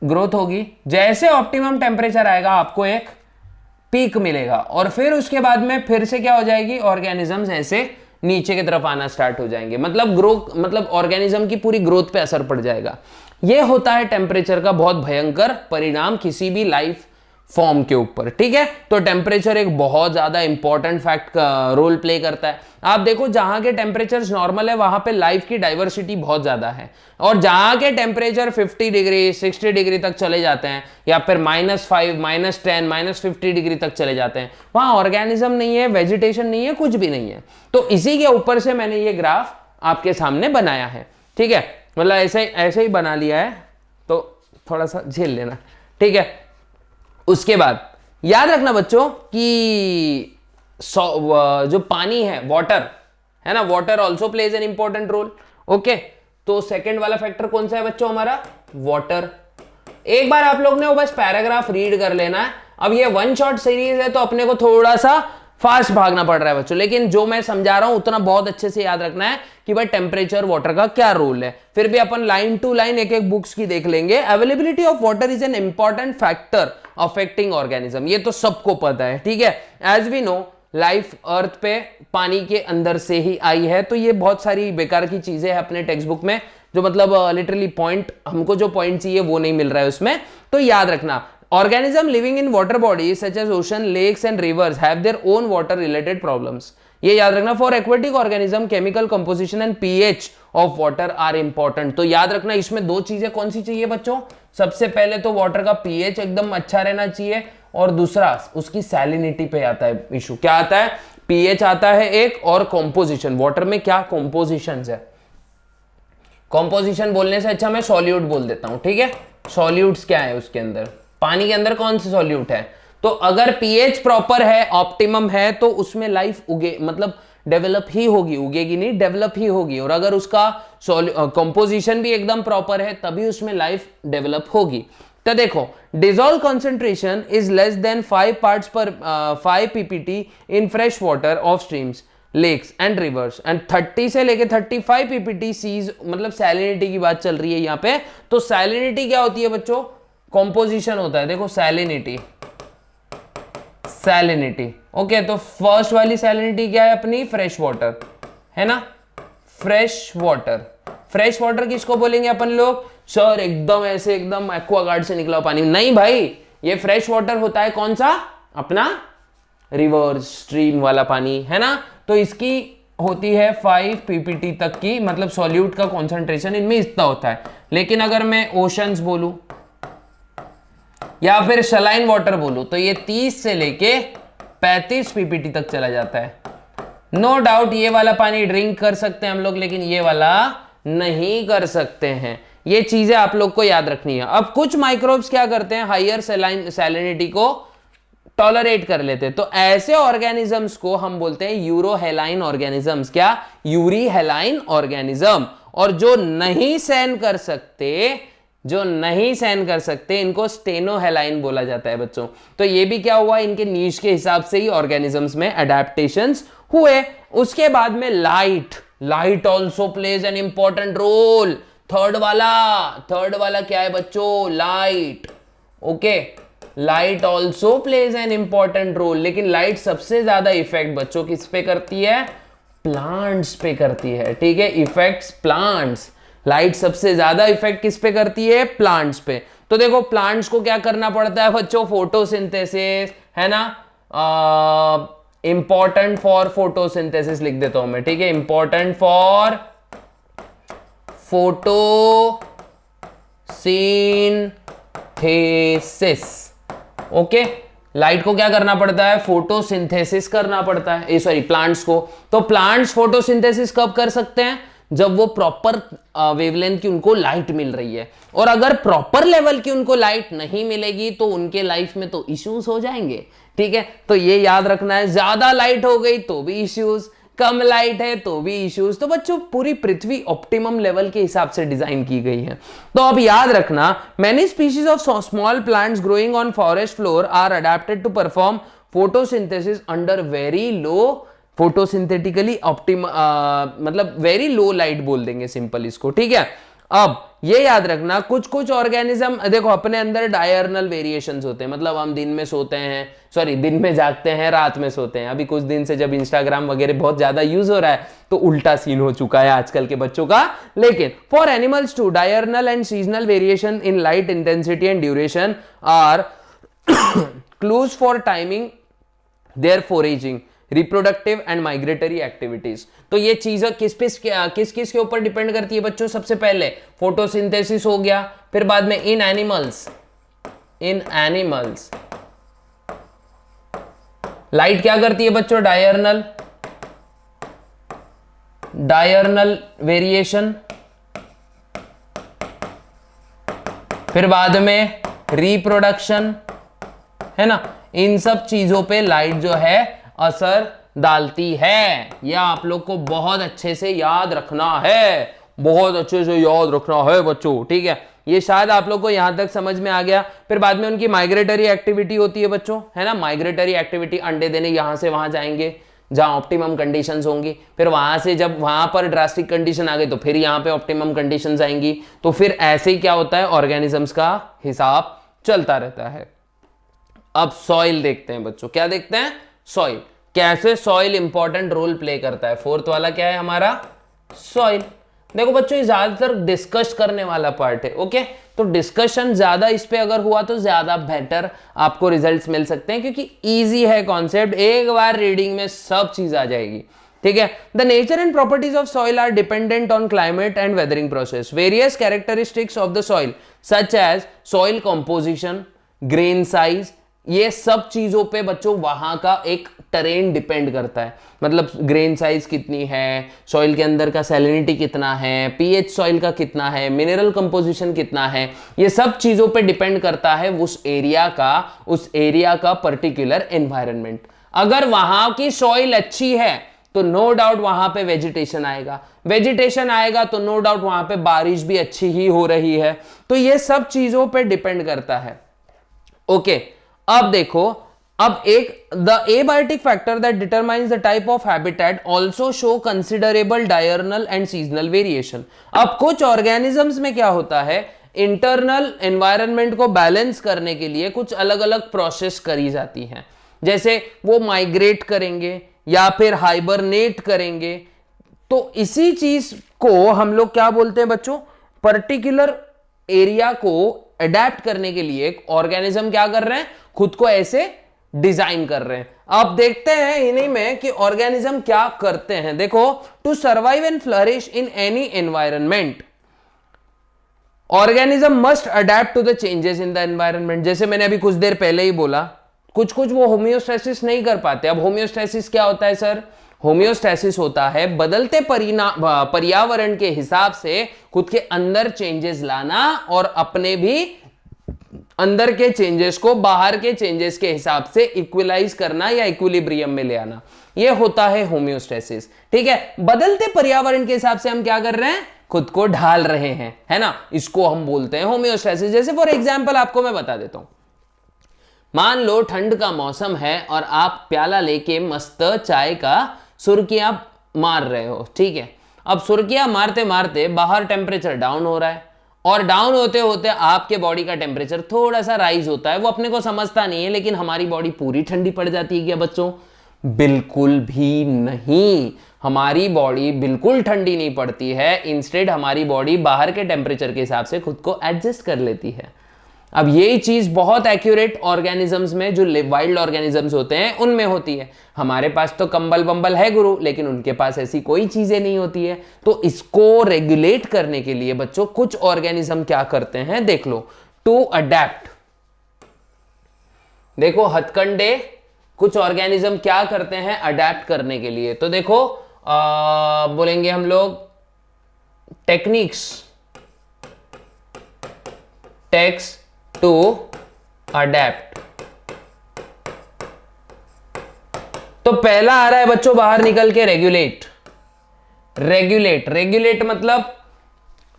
ग्रोथ होगी। जैसे ऑप्टिमम टेम्परेचर आएगा आपको एक पीक मिलेगा और फिर उसके बाद में फिर से क्या हो जाएगी, ऑर्गेनिजम्स ऐसे नीचे की तरफ आना स्टार्ट हो जाएंगे, मतलब ऑर्गेनिज्म की पूरी ग्रोथ पे असर पड़ जाएगा। यह होता है टेम्परेचर का बहुत भयंकर परिणाम किसी भी लाइफ फॉर्म के ऊपर, ठीक है। तो टेम्परेचर एक बहुत ज्यादा इंपॉर्टेंट फैक्ट का रोल प्ले करता है। आप देखो जहां के टेम्परेचर नॉर्मल है वहां पे लाइफ की डाइवर्सिटी बहुत ज्यादा है, और जहां के टेम्परेचर 50 डिग्री 60 डिग्री तक चले जाते हैं या फिर -5 -10 -50 डिग्री तक चले जाते हैं, वहां ऑर्गेनिज्म नहीं है, वेजिटेशन नहीं है, कुछ भी नहीं है। तो इसी के ऊपर से मैंने ये ग्राफ आपके सामने बनाया है, ठीक है, मतलब ऐसे ही बना लिया है, थोड़ा सा झेल लेना, ठीक है। उसके बाद याद रखना बच्चों कि जो पानी है, वाटर है ना, water also plays an important role. Okay, तो सेकंड वाला फैक्टर कौन सा है बच्चों हमारा, वाटर। एक बार आप लोग ने वो बस पैराग्राफ रीड कर लेना है। अब ये वन शॉट सीरीज है तो अपने को थोड़ा सा फास्ट भागना पड़ रहा है बच्चों, लेकिन जो मैं समझा रहा हूं उतना बहुत अच्छे से याद रखना है कि भाई टेम्परेचर वाटर का क्या रोल है। फिर भी अपन लाइन टू लाइन एक एक बुक्स की देख लेंगे। Availability of water is an important factor affecting organism, ये तो सबको पता है, ठीक है। एज वी नो लाइफ अर्थ पे पानी के अंदर से ही आई है, तो ये बहुत सारी बेकार की चीजें हैं अपने टेक्स्ट बुक में, जो मतलब लिटरली पॉइंट, हमको जो पॉइंट चाहिए वो नहीं मिल रहा है उसमें। तो याद रखना, organism living in water bodies such as ocean, lakes and rivers have their own water related problems. ये याद रखना, for aquatic organism chemical composition and pH of water are important। तो याद रखना इसमें दो चीजें कौन सी चाहिए बच्चों, सबसे पहले तो वाटर का pH एकदम अच्छा रहना चाहिए, और दूसरा उसकी सैलिनिटी पे आता है इशू। क्या आता है, pH आता है एक, और कॉम्पोजिशन, वाटर में क्या कॉम्पोजिशन है। कॉम्पोजिशन बोलने से अच्छा मैं सॉल्यूट बोल देता हूं, ठीक है। सॉल्यूट्स क्या है उसके अंदर, पानी के अंदर कौन से सॉल्यूट है। तो अगर पीएच प्रॉपर है, ऑप्टिमम है, तो उसमें लाइफ उगे, मतलब डेवलप ही होगी, उगेगी नहीं, डेवलप ही होगी। और अगर उसका कंपोजिशन भी एकदम प्रॉपर है तभी उसमें लाइफ डेवलप होगी। तो देखो, dissolve concentration is less than 5 parts per 5 PPT in fresh water of streams, lakes and rivers, and 30 से लेके 35 पीपीटी सीज, मतलब सैलिनिटी की बात चल रही है यहाँ पे। तो सैलिनिटी क्या होती है बच्चों, कॉम्पोजिशन होता है, देखो सैलिनिटी, सैलिनिटी। ओके, तो फर्स्ट वाली सैलिनिटी क्या है अपनी, फ्रेश वाटर है ना, फ्रेश वाटर। फ्रेश वाटर किसको बोलेंगे अपन लोग, सर एकदम ऐसे एकदम एक्वागार्ड से निकला पानी, नहीं भाई, ये फ्रेश वाटर होता है कौन सा, अपना रिवर स्ट्रीम वाला पानी है ना। तो इसकी होती है 5 पीपीटी तक की, मतलब सॉल्यूट का कॉन्सेंट्रेशन इनमें इतना होता है। लेकिन अगर मैं ओशंस बोलूं या फिर सलाइन वाटर बोलूं तो ये 30 से लेके 35 पीपीटी तक चला जाता है। नो डाउट ये वाला पानी ड्रिंक कर सकते हैं हम लोग, लेकिन ये वाला नहीं कर सकते हैं। ये चीजें आप लोग को याद रखनी है। अब कुछ माइक्रोब्स क्या करते हैं, हायर सैलिनिटी को टॉलरेट कर लेते हैं, तो ऐसे ऑर्गेनिजम्स को हम बोलते हैं यूरोहेलाइन ऑर्गेनिजम्स। क्या, यूरीहेलाइन ऑर्गेनिज्म। और जो नहीं सहन कर सकते, जो नहीं सहन कर सकते, इनको स्टेनोहेलाइन बोला जाता है बच्चों। तो ये भी क्या हुआ, इनके नीश के हिसाब से ही ऑर्गेनिजम्स में अडेप्टेशंस हुए। उसके बाद में light, light also plays an important role. Third वाला क्या है बच्चों, light. Okay, light also plays an important role. लेकिन लाइट सबसे ज्यादा इफेक्ट बच्चों किस पे करती है, प्लांट्स पे करती है, ठीक है। इफेक्ट्स प्लांट्स, लाइट सबसे ज्यादा इफेक्ट किस पे करती है, प्लांट्स पे। तो देखो प्लांट्स को क्या करना पड़ता है बच्चों, फोटोसिंथेसिस है ना, इंपॉर्टेंट फॉर फोटोसिंथेसिस लिख देता हूं मैं, ठीक है। Important for photosynthesis. Okay, light को क्या करना पड़ता है, फोटोसिंथेसिस करना पड़ता है, सॉरी प्लांट्स को। तो प्लांट्स फोटोसिंथेसिस कब कर सकते हैं, जब वो प्रॉपर वेवलेंथ की उनको लाइट मिल रही है। और अगर प्रॉपर लेवल की उनको लाइट नहीं मिलेगी तो उनके लाइफ में तो इश्यूज हो जाएंगे, ठीक है। तो ये याद रखना है, ज्यादा लाइट हो गई तो भी इश्यूज, कम लाइट है तो भी इश्यूज। तो बच्चों पूरी पृथ्वी ऑप्टिमम लेवल के हिसाब से डिजाइन की गई है। तो अब याद रखना, many species of small plants growing on forest floor are adapted to perform photosynthesis under very low, photosynthetically मतलब वेरी लो लाइट बोल देंगे सिंपल इसको, ठीक है। अब ये याद रखना, कुछ कुछ ऑर्गेनिज्म, देखो अपने अंदर डायर्नल वेरिएशंस होते हैं, मतलब हम दिन में सोते हैं, सॉरी दिन में जागते हैं, रात में सोते हैं। अभी कुछ दिन से जब इंस्टाग्राम वगैरह बहुत ज्यादा यूज हो रहा है तो उल्टा सीन हो चुका है आजकल के बच्चों का। लेकिन for animals to diurnal and seasonal variation in light intensity and duration are clues for timing their foraging, reproductive and migratory activities. तो ये चीजें किस किस के ऊपर डिपेंड करती है बच्चों, सबसे पहले फोटोसिंथेसिस हो गया, फिर बाद में इन एनिमल्स लाइट क्या करती है बच्चों, डायर्नल वेरिएशन फिर बाद में रिप्रोडक्शन, है ना। इन सब चीजों पे लाइट जो है असर डालती है। यह आप लोग को बहुत अच्छे से याद रखना है, बहुत अच्छे से याद रखना है बच्चों, ठीक है। ये शायद आप लोग को यहां तक समझ में आ गया। फिर बाद में उनकी माइग्रेटरी एक्टिविटी होती है बच्चों, है ना। माइग्रेटरी एक्टिविटी, अंडे देने यहां से वहां जाएंगे जहां ऑप्टिमम कंडीशंस होंगी, फिर वहां से जब वहां पर ड्रास्टिक कंडीशन आ गई तो फिर यहाँ पे ऑप्टिमम कंडीशंस आएंगी। तो फिर ऐसे ही क्या होता है, ऑर्गेनिजम्स का हिसाब चलता रहता है। अब सॉइल देखते हैं बच्चों, क्या देखते हैं, सॉइल। कैसे सॉइल इंपॉर्टेंट रोल प्ले करता है। फोर्थ वाला क्या है हमारा, सॉइल। देखो बच्चों ये ज्यादातर डिस्कस करने वाला पार्ट है, ओके। तो डिस्कशन ज्यादा इस पे अगर हुआ तो ज्यादा बेटर आपको रिजल्ट्स मिल सकते हैं, क्योंकि इजी है कॉन्सेप्ट, एक बार रीडिंग में सब चीज आ जाएगी, ठीक है। The nature and properties of soil are dependent on climate and weathering process. Various characteristics of the soil such as soil composition, grain size, ये सब चीजों पे बच्चों वहां का एक टेरेन डिपेंड करता है। मतलब ग्रेन साइज कितनी है, सॉइल के अंदर का सैलिनिटी कितना है, पीएच सॉइल का कितना है, मिनरल कंपोजिशन कितना है, ये सब चीजों पे डिपेंड करता है उस एरिया का पर्टिकुलर एनवायरनमेंट। अगर वहां की सॉइल अच्छी है तो नो डाउट वहां पे वेजिटेशन आएगा, वेजिटेशन आएगा तो नो डाउट वहां पे बारिश भी अच्छी ही हो रही है। तो ये सब चीजों पे डिपेंड करता है, ओके। अब देखो, अब एक the abiotic factor that determines the type of habitat also show considerable diurnal and seasonal variation. अब कुछ ऑर्गेनिजम्स में क्या होता है, इंटरनल एनवायरनमेंट को बैलेंस करने के लिए कुछ अलग अलग प्रोसेस करी जाती हैं। जैसे वो माइग्रेट करेंगे या फिर हाइबरनेट करेंगे। तो इसी चीज को हम लोग क्या बोलते हैं बच्चों, पर्टिकुलर एरिया को अडेप्ट करने के लिए ऑर्गेनिज्म क्या कर रहे हैं, खुद को ऐसे डिजाइन कर रहे हैं। अब देखते हैं इन्हीं में कि ऑर्गेनिज्म क्या करते हैं। देखो, to survive and flourish in any environment organism must adapt to the changes in the environment. जैसे मैंने अभी कुछ देर पहले ही बोला, कुछ वो होम्योस्टेसिस नहीं कर पाते। अब होम्योस्टेसिस क्या होता है सर, होम्योस्टेसिस होता है बदलते पर्यावरण के हिसाब से खुद के अंदर चेंजेस लाना और अपने भी अंदर के चेंजेस को बाहर के चेंजेस के हिसाब से इक्विलाइज करना या इक्विलिब्रियम में ले आना, यह होता है होम्योस्टेसिस, ठीक है। बदलते पर्यावरण के हिसाब से हम क्या कर रहे हैं, खुद को ढाल रहे हैं, है ना। इसको हम बोलते हैं होम्योस्टेसिस। जैसे फॉर एग्जांपल आपको मैं बता देता हूं, मान लो ठंड का मौसम है और आप प्याला लेके मस्त चाय का सुर्खियां मार रहे हो, ठीक है। अब सुर्खियां मारते मारते बाहर टेम्परेचर डाउन हो रहा है और डाउन होते होते आपके बॉडी का टेम्परेचर थोड़ा सा राइज होता है। वो अपने को समझता नहीं है, लेकिन हमारी बॉडी पूरी ठंडी पड़ जाती है क्या बच्चों, बिल्कुल भी नहीं। हमारी बॉडी बिल्कुल ठंडी नहीं पड़ती है, इंस्टेड हमारी बॉडी बाहर के टेम्परेचर के हिसाब से खुद को एडजस्ट कर लेती है। अब यही चीज बहुत एक्यूरेट ऑर्गेनिजम्स में, जो वाइल्ड ऑर्गेनिजम्स होते हैं उनमें होती है। हमारे पास तो कंबल बंबल है गुरु, लेकिन उनके पास ऐसी कोई चीजें नहीं होती है। तो इसको रेगुलेट करने के लिए बच्चों कुछ ऑर्गेनिज्म क्या करते हैं, देख लो, टू अडेप्ट। देखो हथकंडे, कुछ ऑर्गेनिज्म क्या करते हैं अडेप्ट करने के लिए। तो देखो बोलेंगे हम लोग टेक्निक्स टू अडेप्ट। तो पहला आ रहा है बच्चों बाहर निकल के रेगुलेट। रेगुलेट मतलब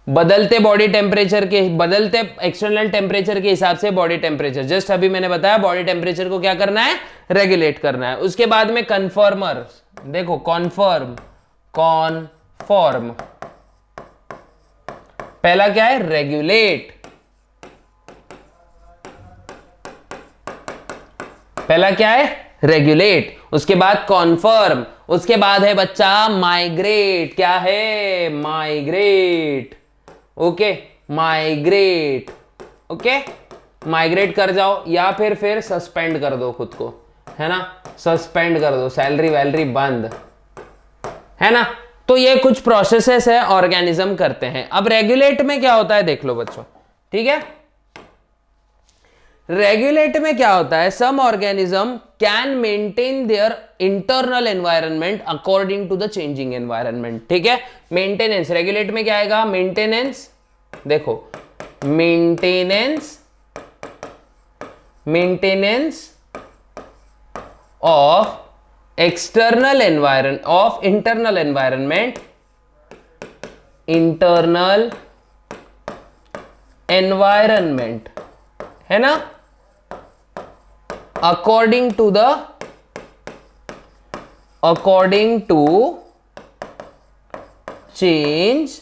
बदलते बॉडी टेम्परेचर के, बदलते एक्सटर्नल टेम्परेचर के हिसाब से बॉडी टेम्परेचर, जस्ट अभी मैंने बताया बॉडी टेम्परेचर को क्या करना है, रेगुलेट करना है। उसके बाद में कन्फर्मर, देखो कॉन्फर्म, पहला क्या है, रेगुलेट, पहला क्या है, रेगुलेट। उसके बाद कॉन्फर्म, उसके बाद है बच्चा माइग्रेट। क्या है, migrate, okay, migrate, okay, migrate कर जाओ या फिर सस्पेंड कर दो खुद को, है ना, सस्पेंड कर दो, सैलरी वैलरी बंद, है ना। तो ये कुछ प्रोसेसेस है ऑर्गेनिज्म करते हैं। अब रेगुलेट में क्या होता है देख लो बच्चों, ठीक है। रेगुलेट में क्या होता है, some organism can maintain their internal environment according to the changing environment, ठीक है। मेंटेनेंस, रेगुलेट में क्या आएगा, मेंटेनेंस। देखो मेंटेनेंस ऑफ internal environment है ना, according to change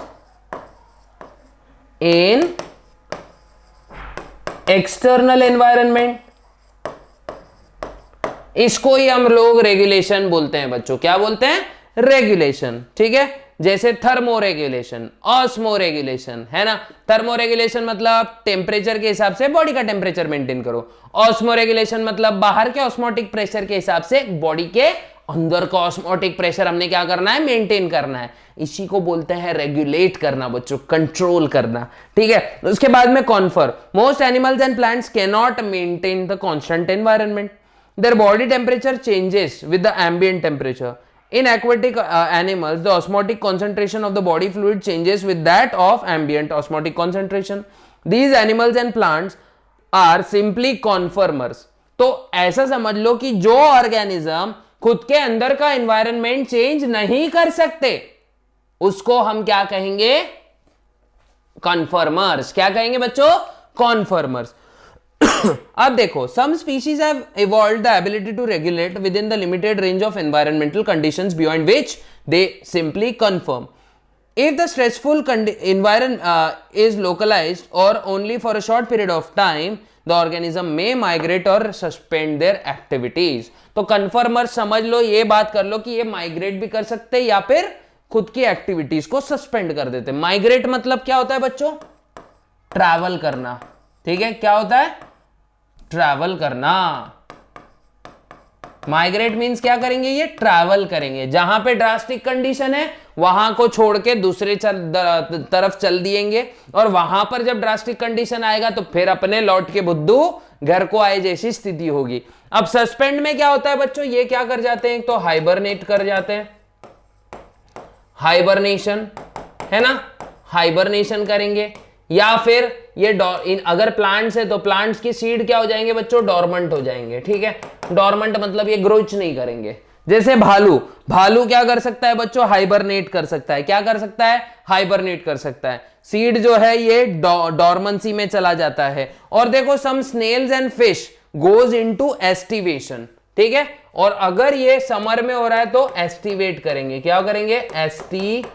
in external environment, इसको ही हम लोग रेगुलेशन बोलते हैं बच्चों। क्या बोलते हैं? रेगुलेशन। ठीक है, जैसे थर्मो रेगुलेशन, ऑस्मो रेगुलेशन, है ना। थर्मो रेगुलेशन मतलब टेम्परेचर के हिसाब से बॉडी का टेम्परेचर मेंटेन करो। ऑस्मो रेगुलेशन मतलब बाहर के ऑस्मोटिक प्रेशर के हिसाब से बॉडी के अंदर का ऑस्मोटिक प्रेशर हमने क्या करना है? मेंटेन करना है। इसी को बोलते हैं रेगुलेट करना बच्चों, कंट्रोल करना। ठीक है, उसके बाद में confer, most animals and plants can not maintain the constant environment, their body temperature changes with the ambient temperature. In aquatic animals, the osmotic concentration of the body fluid changes with that of ambient osmotic concentration. These animals and plants are simply conformers. तो ऐसा समझ लो कि जो ऑर्गेनिज्म खुद के अंदर का एनवायरनमेंट चेंज नहीं कर सकते, उसको हम क्या कहेंगे? कन्फर्मर्स। क्या कहेंगे बच्चों? कन्फर्मर्स। अब देखो, some species have evolved the ability to regulate within the limited range of environmental conditions beyond which they simply conform. If the stressful environment is localized or only for a short period of time, the organism may migrate or suspend their activities. तो conformers समझ लो, ये बात कर लो कि ये migrate भी कर सकते या फिर खुद की एक्टिविटीज को सस्पेंड कर देते। माइग्रेट मतलब क्या होता है बच्चों? ट्रैवल करना। ठीक है, क्या होता है? ट्रैवल करना। माइग्रेट मींस क्या करेंगे? ये ट्रैवल करेंगे। जहां पे ड्रास्टिक कंडीशन है वहां को छोड़ के दूसरे तरफ चल दिएंगे, और वहां पर जब ड्रास्टिक कंडीशन आएगा तो फिर अपने लौट के बुद्धू घर को आए जैसी स्थिति होगी। अब सस्पेंड में क्या होता है बच्चों? ये क्या कर जाते हैं? तो हाइबरनेट कर जाते हैं, हाइबरनेशन, है ना, हाइबरनेशन करेंगे। या फिर ये अगर प्लांट्स है तो प्लांट्स की सीड क्या हो जाएंगे बच्चों? डॉर्मेंट हो जाएंगे। ठीक है, डॉर्मेंट मतलब ये ग्रोच नहीं करेंगे। जैसे भालू, भालू क्या कर सकता है बच्चों? हाइबरनेट कर सकता है। क्या कर सकता है? हाइबरनेट कर सकता है। सीड जो है ये डॉर्मेंसी में चला जाता है। और देखो, some snails and fish goes into aestivation. ठीक है, और अगर ये समर में हो रहा है तो एस्टिवेट करेंगे। क्या करेंगे? एस्टिवेशन।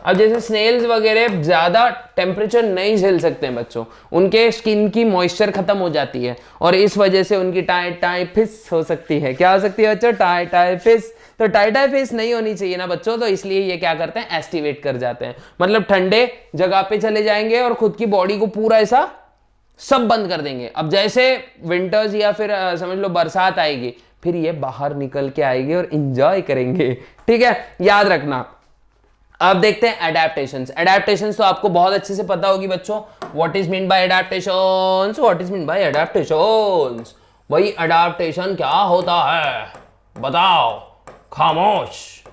अब जैसे स्नेल्स वगैरह ज्यादा टेम्परेचर नहीं झेल सकते हैं बच्चों, उनके स्किन की मॉइस्चर खत्म हो जाती है और इस वजह से उनकी टाइफिस हो सकती है। क्या हो सकती है बच्चों? टाइफिस। तो टाइफिस नहीं होनी चाहिए ना बच्चों, तो इसलिए ये क्या करते हैं? एस्टिवेट कर जाते हैं। मतलब ठंडे जगह पे चले जाएंगे और खुद की बॉडी को पूरा ऐसा सब बंद कर देंगे। अब जैसे विंटर्स या फिर समझ लो बरसात आएगी, फिर ये बाहर निकल के आएंगे और एंजॉय करेंगे। ठीक है, याद रखना। अब देखते हैं एडेप्टेशंस। एडेप्टेशंस तो आपको बहुत अच्छे से पता होगी बच्चों। What is mean bye adaptations? What is mean bye adaptations? भाई एडेप्टेशन क्या होता है बताओ? खामोश।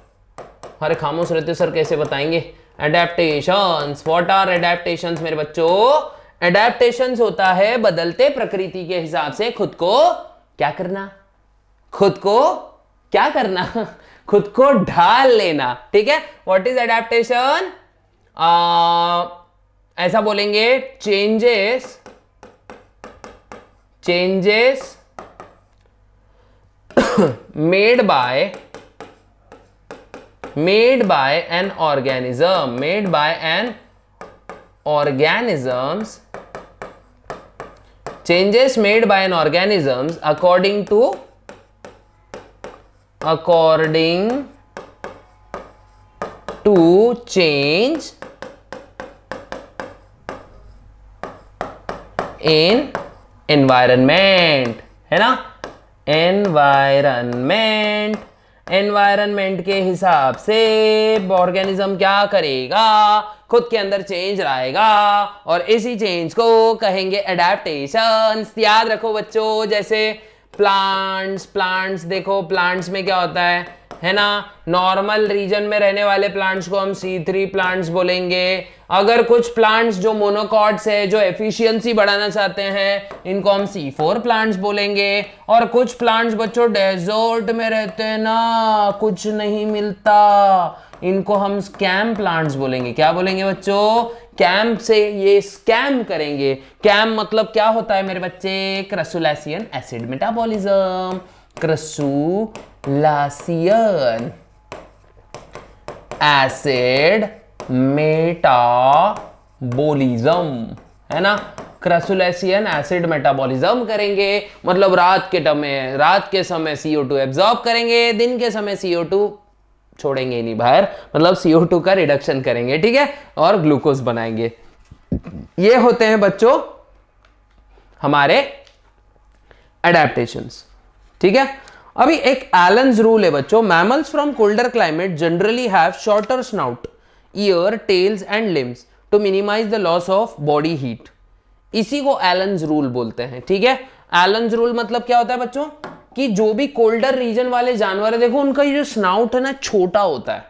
अरे खामोश रहते सर, कैसे बताएंगे? एडेप्टेशंस, व्हाट आर एडेप्टेशंस मेरे बच्चों? एडेप्टेशंस होता है बदलते प्रकृति के हिसाब से खुद को क्या करना? खुद को क्या करना? खुद को ढाल लेना। ठीक है, व्हाट इज एडेप्टेशन? ऐसा बोलेंगे, changes made by an organisms, changes made by an organisms according to change in environment, है ना। एनवायरनमेंट के हिसाब से ऑर्गेनिज्म क्या करेगा? खुद के अंदर चेंज लाएगा और इसी चेंज को कहेंगे एडेप्टेशंस। याद रखो बच्चों, जैसे प्लांट्स देखो, प्लांट्स में क्या होता है है ना। नॉर्मल रीजन में रहने वाले प्लांट्स को हम C3 प्लांट्स बोलेंगे। अगर कुछ प्लांट्स जो मोनोकॉट्स है, जो एफिशिएंसी बढ़ाना चाहते हैं, इनको हम C4 प्लांट्स बोलेंगे। और कुछ प्लांट्स बच्चों डेजर्ट में रहते हैं ना, कुछ नहीं मिलता, इनको हम स्कैम प्लांट्स बोलेंगे। क्या बोलेंगे बच्चों? कैम्प से ये स्कैम करेंगे। कैम मतलब क्या होता है मेरे बच्चे? क्रसुलासियन एसिड मेटाबॉलिज्म। क्रसुलासियन एसिड मेटाबॉलिज्म, है ना। क्रसुलेसियन एसिड मेटाबॉलिज्म करेंगे, मतलब रात के समय CO2 एब्जॉर्ब करेंगे, दिन के समय CO2 छोड़ेंगे नहीं बाहर, मतलब CO2 का रिडक्शन करेंगे, ठीक है, और ग्लूकोज बनाएंगे। ये होते हैं बच्चों हमारे एडेप्टेशंस, ठीक है। अभी एक एलन्स रूल है बच्चों, mammals from colder climate generally have shorter snout, ear, tails and limbs to minimise the loss of body heat. इसी को एलन्स रूल बोलते हैं, ठीक है। एलन्स रूल मतलब क्या होता है बच्चों कि जो भी कोल्डर रीजन वाले जानवर है, देखो उनका ये जो स्नाउट है ना छोटा होता है,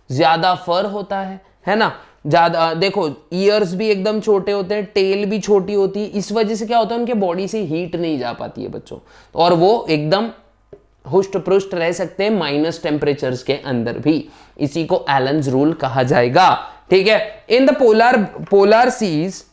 ज्यादा फर होता है ना, ज्यादा देखो ईयर्स भी एकदम छोटे होते हैं, टेल भी छोटी होती है। इस वजह से क्या होता है उनके बॉडी से हीट नहीं जा पाती है बच्चों, और वो एकदम हुष्ट पृष्ट रह सकते हैं माइनस टेम्परेचर्स के अंदर भी। इसी को एलन्स रूल कहा जाएगा, ठीक है। In the polar seas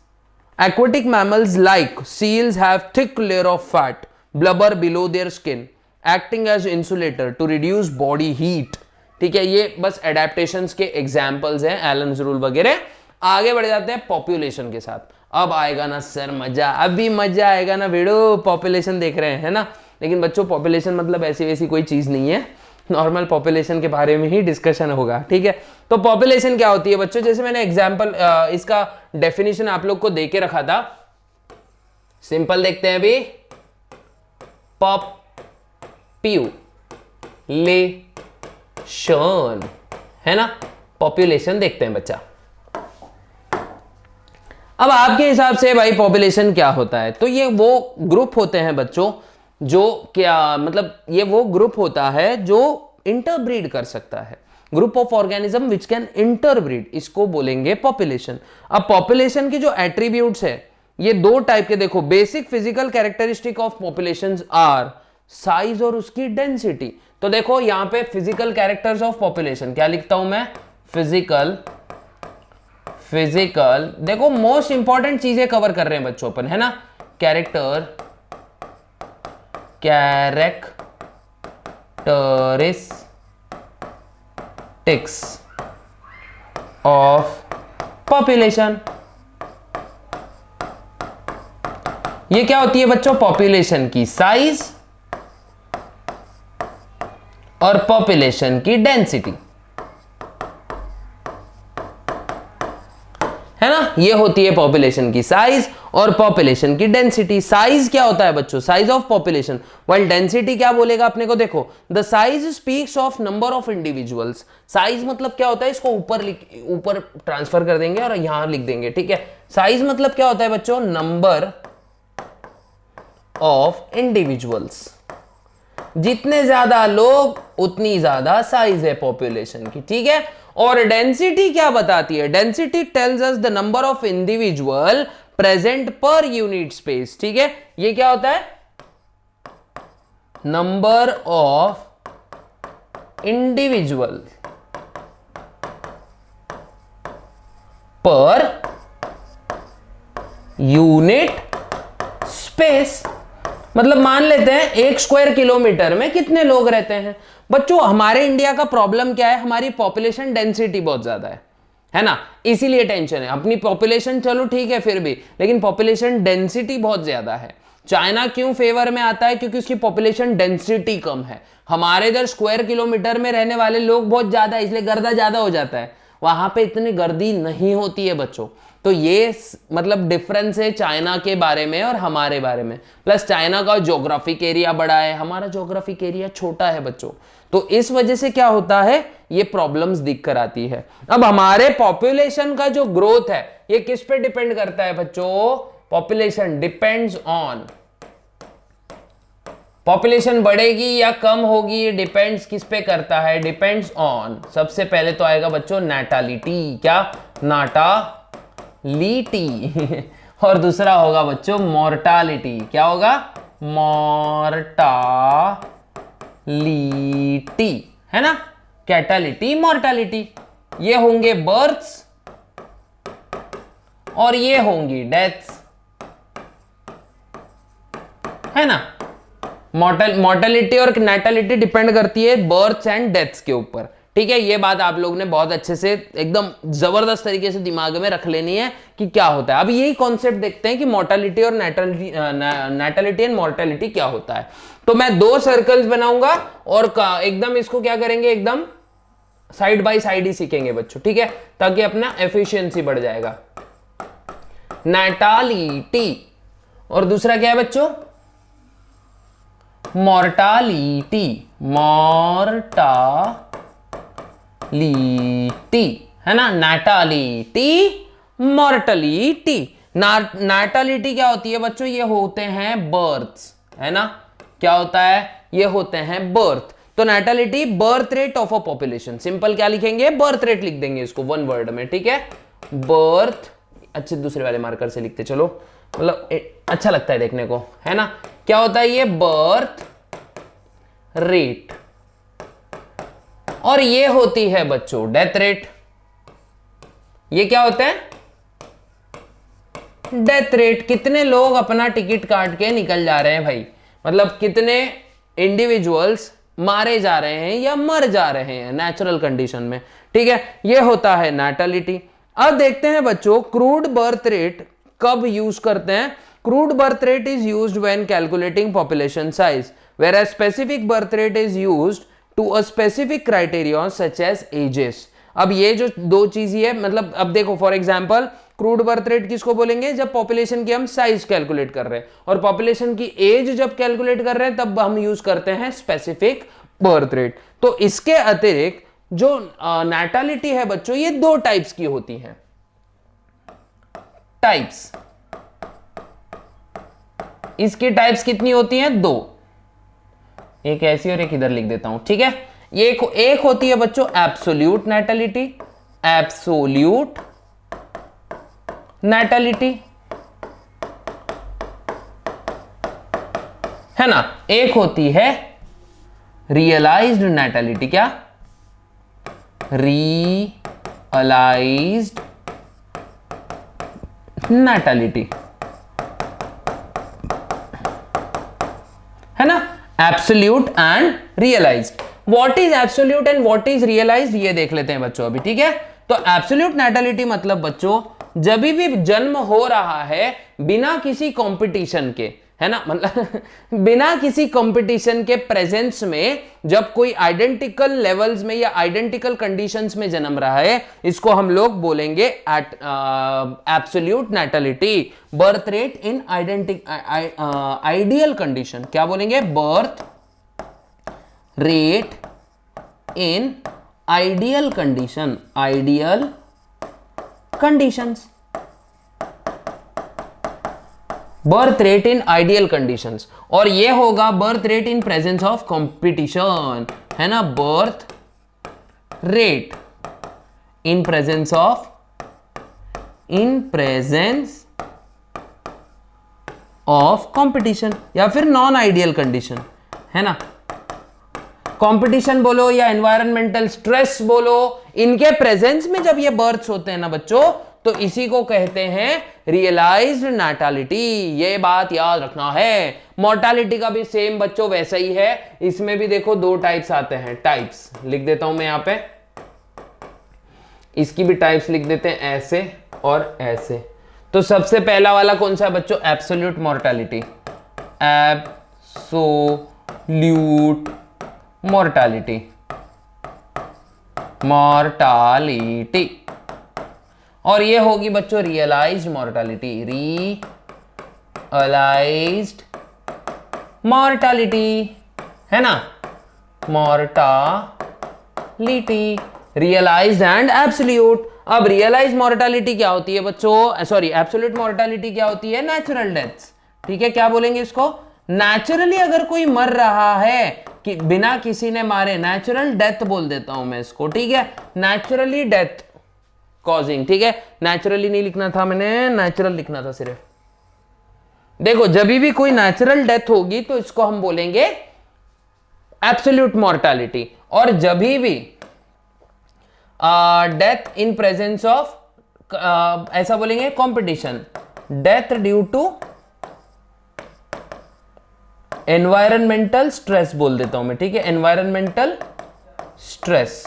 aquatic mammals like seals have thick layer of fat blubber below their skin acting as insulator to reduce body heat, ठीक है। ये बस एडेप्टेशंस के एग्जांपल्स हैं, एलन्स रूल वगैरह। आगे बढ़ जाते हैं पॉपुलेशन के साथ। अब आएगा ना सर मजा, अभी मजा आएगा ना वीडियो, पॉपुलेशन देख रहे हैं, है ना। लेकिन बच्चों पॉपुलेशन मतलब ऐसी वैसी कोई चीज नहीं है, नॉर्मल पॉपुलेशन के बारे में ही डिस्कशन होगा, ठीक है। तो पॉपुलेशन क्या होती है बच्चों, जैसे मैंने एग्जांपल इसका डेफिनेशन आप लोग को देके रखा था, सिंपल देखते हैं अभी। पॉपुलेशन, है ना, पॉपुलेशन देखते हैं बच्चा। अब आपके हिसाब से भाई पॉपुलेशन क्या होता है? तो ये वो ग्रुप होते हैं बच्चों जो क्या मतलब ये वो ग्रुप होता है जो इंटरब्रीड कर सकता है, group of organism which can interbreed, इसको बोलेंगे पॉपुलेशन। अब पॉपुलेशन की जो एट्रीब्यूट्स है ये दो टाइप के, देखो basic physical characteristic of populations are size और उसकी डेंसिटी। तो देखो यहां पे फिजिकल कैरेक्टर्स ऑफ पॉपुलेशन क्या लिखता हूं मैं? फिजिकल देखो मोस्ट इंपॉर्टेंट चीजें कवर कर रहे हैं बच्चों अपन, है ना। कैरेक्टरिस्टिक्स ऑफ पॉपुलेशन, ये क्या होती है बच्चों? पॉपुलेशन की साइज और पॉपुलेशन की डेंसिटी, है ना। ये होती है पॉपुलेशन की साइज और पॉपुलेशन की डेंसिटी। साइज क्या होता है बच्चों? Size of population. While density क्या बोलेगा अपने को? देखो the size speaks of number of individuals. Size मतलब क्या होता है? इसको ऊपर ट्रांसफर कर देंगे और यहां लिख देंगे, ठीक है। साइज मतलब क्या होता है बच्चों? Number of individuals. जितने ज्यादा लोग उतनी ज्यादा साइज है पॉपुलेशन की, ठीक है। और डेंसिटी क्या बताती है? Density tells us the number of individual present per unit space, ठीक है। ये क्या होता है? Number of individual per unit space. मतलब मान लेते हैं 1 स्क्वायर किलोमीटर में कितने लोग रहते हैं। बच्चों हमारे इंडिया का प्रॉब्लम क्या है? हमारी पॉपुलेशन डेंसिटी बहुत ज्यादा है ना, इसीलिए टेंशन है। अपनी पॉपुलेशन चलो ठीक है फिर भी, लेकिन पॉपुलेशन डेंसिटी बहुत ज्यादा है। चाइना क्यों फेवर में आता है? क्योंकि उसकी पॉपुलेशन डेंसिटी कम है। हमारे इधर स्क्वायर किलोमीटर में रहने वाले लोग बहुत ज्यादा है, इसलिए गर्दा ज्यादा हो जाता है। वहां पे इतनी गर्दी नहीं होती है बच्चों। तो ये मतलब डिफरेंस है चाइना के बारे में और हमारे बारे में। प्लस चाइना का ज्योग्राफिक एरिया बड़ा है, हमारा ज्योग्राफिक एरिया छोटा है बच्चों। तो इस वजह से क्या होता है? ये प्रॉब्लम्स दिख कर आती है। अब हमारे पॉपुलेशन का जो ग्रोथ है ये किस पे डिपेंड करता है बच्चों? पॉपुलेशन डिपेंड्स ऑन पॉपुलेशन बढ़ेगी या कम होगी, ये डिपेंड्स किस पे करता है, डिपेंड्स ऑन, सबसे पहले तो आएगा बच्चों नैटालिटी, क्या, नाटालिटी और दूसरा होगा बच्चों मॉर्टालिटी, क्या होगा, मॉर्टालिटी, है ना, कैटालिटी, मॉर्टालिटी, ये होंगे बर्थ्स और ये होंगी डेथ्स, है ना। मॉर्टेलिटी और नैटालिटी डिपेंड करती है बर्थ्स एंड डेथ्स के ऊपर, ठीक है। ये बात आप लोग ने बहुत अच्छे से एकदम जबरदस्त तरीके से दिमाग में रख लेनी है कि क्या होता है। अब यही कॉन्सेप्ट देखते हैं कि मॉर्टेलिटी और नैटालिटी एंड मॉर्टेलिटी क्या होता है। तो मैं 2 सर्कल्स बनाऊंगा और एकदम इसको क्या करेंगे, एकदम साइड बाय साइड ही सीखेंगे बच्चों, ठीक है, ताकि अपना एफिशिएंसी बढ़ जाएगा। नैटालिटी और दूसरा क्या है बच्चों, मॉर्टालिटी, मॉर्टालिटी, है ना, नैटालिटी, मॉर्टलिटी। नैटालिटी क्या होती है बच्चों, ये होते हैं बर्थ्स, है ना, क्या होता है, ये होते हैं बर्थ। तो natality birth rate of a population, simple क्या लिखेंगे, बर्थ रेट लिख देंगे इसको 1 वर्ड में, ठीक है, बर्थ, अच्छे दूसरे वाले मार्कर से लिखते चलो, मतलब अच्छा लगता है देखने को, है ना। क्या होता है ये, बर्थ रेट, और ये होती है बच्चों डेथ रेट। ये क्या होता है, डेथ रेट, कितने लोग अपना टिकट काट के निकल जा रहे हैं भाई, मतलब कितने इंडिविजुअल्स मारे जा रहे हैं या मर जा रहे हैं नेचुरल कंडीशन में, ठीक है, ये होता है नैटालिटी। अब देखते हैं बच्चों क्रूड बर्थ रेट कब यूज करते हैं। Crude birth rate is used when calculating population size, whereas specific birth rate is used to a specific criteria such as ages। अब ये जो 2 चीज है, मतलब अब देखो for example crude birth rate किसको बोलेंगे, जब पॉपुलेशन की हम साइज कैलकुलेट कर रहे हैं, और पॉपुलेशन की एज जब कैलकुलेट कर रहे हैं तब हम यूज करते हैं स्पेसिफिक बर्थ रेट। तो इसके अतिरिक्त जो नैटालिटी है बच्चों, ये 2 टाइप्स की होती है, टाइप्स, इसकी टाइप्स कितनी होती हैं, 2, एक ऐसी और एक इधर लिख देता हूं, ठीक है। ये एक होती है बच्चों एब्सोल्यूट नैटालिटी, एब्सोल्यूट नैटालिटी, है ना। एक होती है रियलाइज्ड नैटालिटी, क्या, रियलाइज्ड नैटालिटी, है ना, absolute and realised. What is absolute and what is realised, ये देख लेते हैं बच्चों अभी, ठीक है। तो एब्सोल्यूट नैटालिटी मतलब बच्चों जब भी जन्म हो रहा है बिना किसी कंपटीशन के, है ना, मतलब बिना किसी कंपटीशन के प्रेजेंस में, जब कोई आइडेंटिकल लेवल्स में या आइडेंटिकल कंडीशंस में जन्म रहा है, इसको हम लोग बोलेंगे absolute natality. Birth rate in ideal condition, क्या बोलेंगे, birth rate in ideal condition, ideal conditions, birth rate in ideal conditions. और ये होगा birth rate in presence of competition, है ना, birth rate in presence of, in presence of competition, या फिर नॉन आइडियल कंडीशन, है ना। कंपटीशन बोलो या एनवायरमेंटल स्ट्रेस बोलो, इनके प्रेजेंस में जब ये बर्थ्स होते हैं ना बच्चों, तो इसी को कहते हैं रियलाइज्ड नैटालिटी। ये बात याद रखना है। मोर्टालिटी का भी सेम बच्चों वैसा ही है, इसमें भी देखो 2 टाइप्स आते हैं, टाइप्स लिख देता हूं मैं यहां पे, इसकी भी टाइप्स लिख देते हैं ऐसे और ऐसे। तो सबसे पहला वाला कौन सा है बच्चों, absolute mortality, absolute mortality, mortality. और ये होगी बच्चों रियलाइज्ड मोर्टालिटी, रियलाइज्ड मोर्टालिटी, है ना, मोर्टालिटी, रियलाइज्ड एंड एब्सोल्यूट। अब रियलाइज्ड मोर्टालिटी क्या होती है बच्चों, सॉरी एब्सोल्यूट मोर्टालिटी क्या होती है, नेचुरल डेथ्स, ठीक है। क्या बोलेंगे इसको, नेचुरली अगर कोई मर रहा है कि बिना किसी ने मारे, नेचुरल डेथ बोल देता हूं मैं इसको, ठीक है, नेचुरली डेथ कॉजिंग, ठीक है, नेचुरली नहीं लिखना था मैंने, नेचुरल लिखना था सिर्फ। देखो जब भी कोई नेचुरल डेथ होगी तो इसको हम बोलेंगे एब्सोल्यूट मॉर्टैलिटी, और जब भी डेथ इन प्रेजेंस ऑफ ऐसा बोलेंगे competition, death due to environmental stress बोल देता हूं मैं, ठीक है, environmental stress,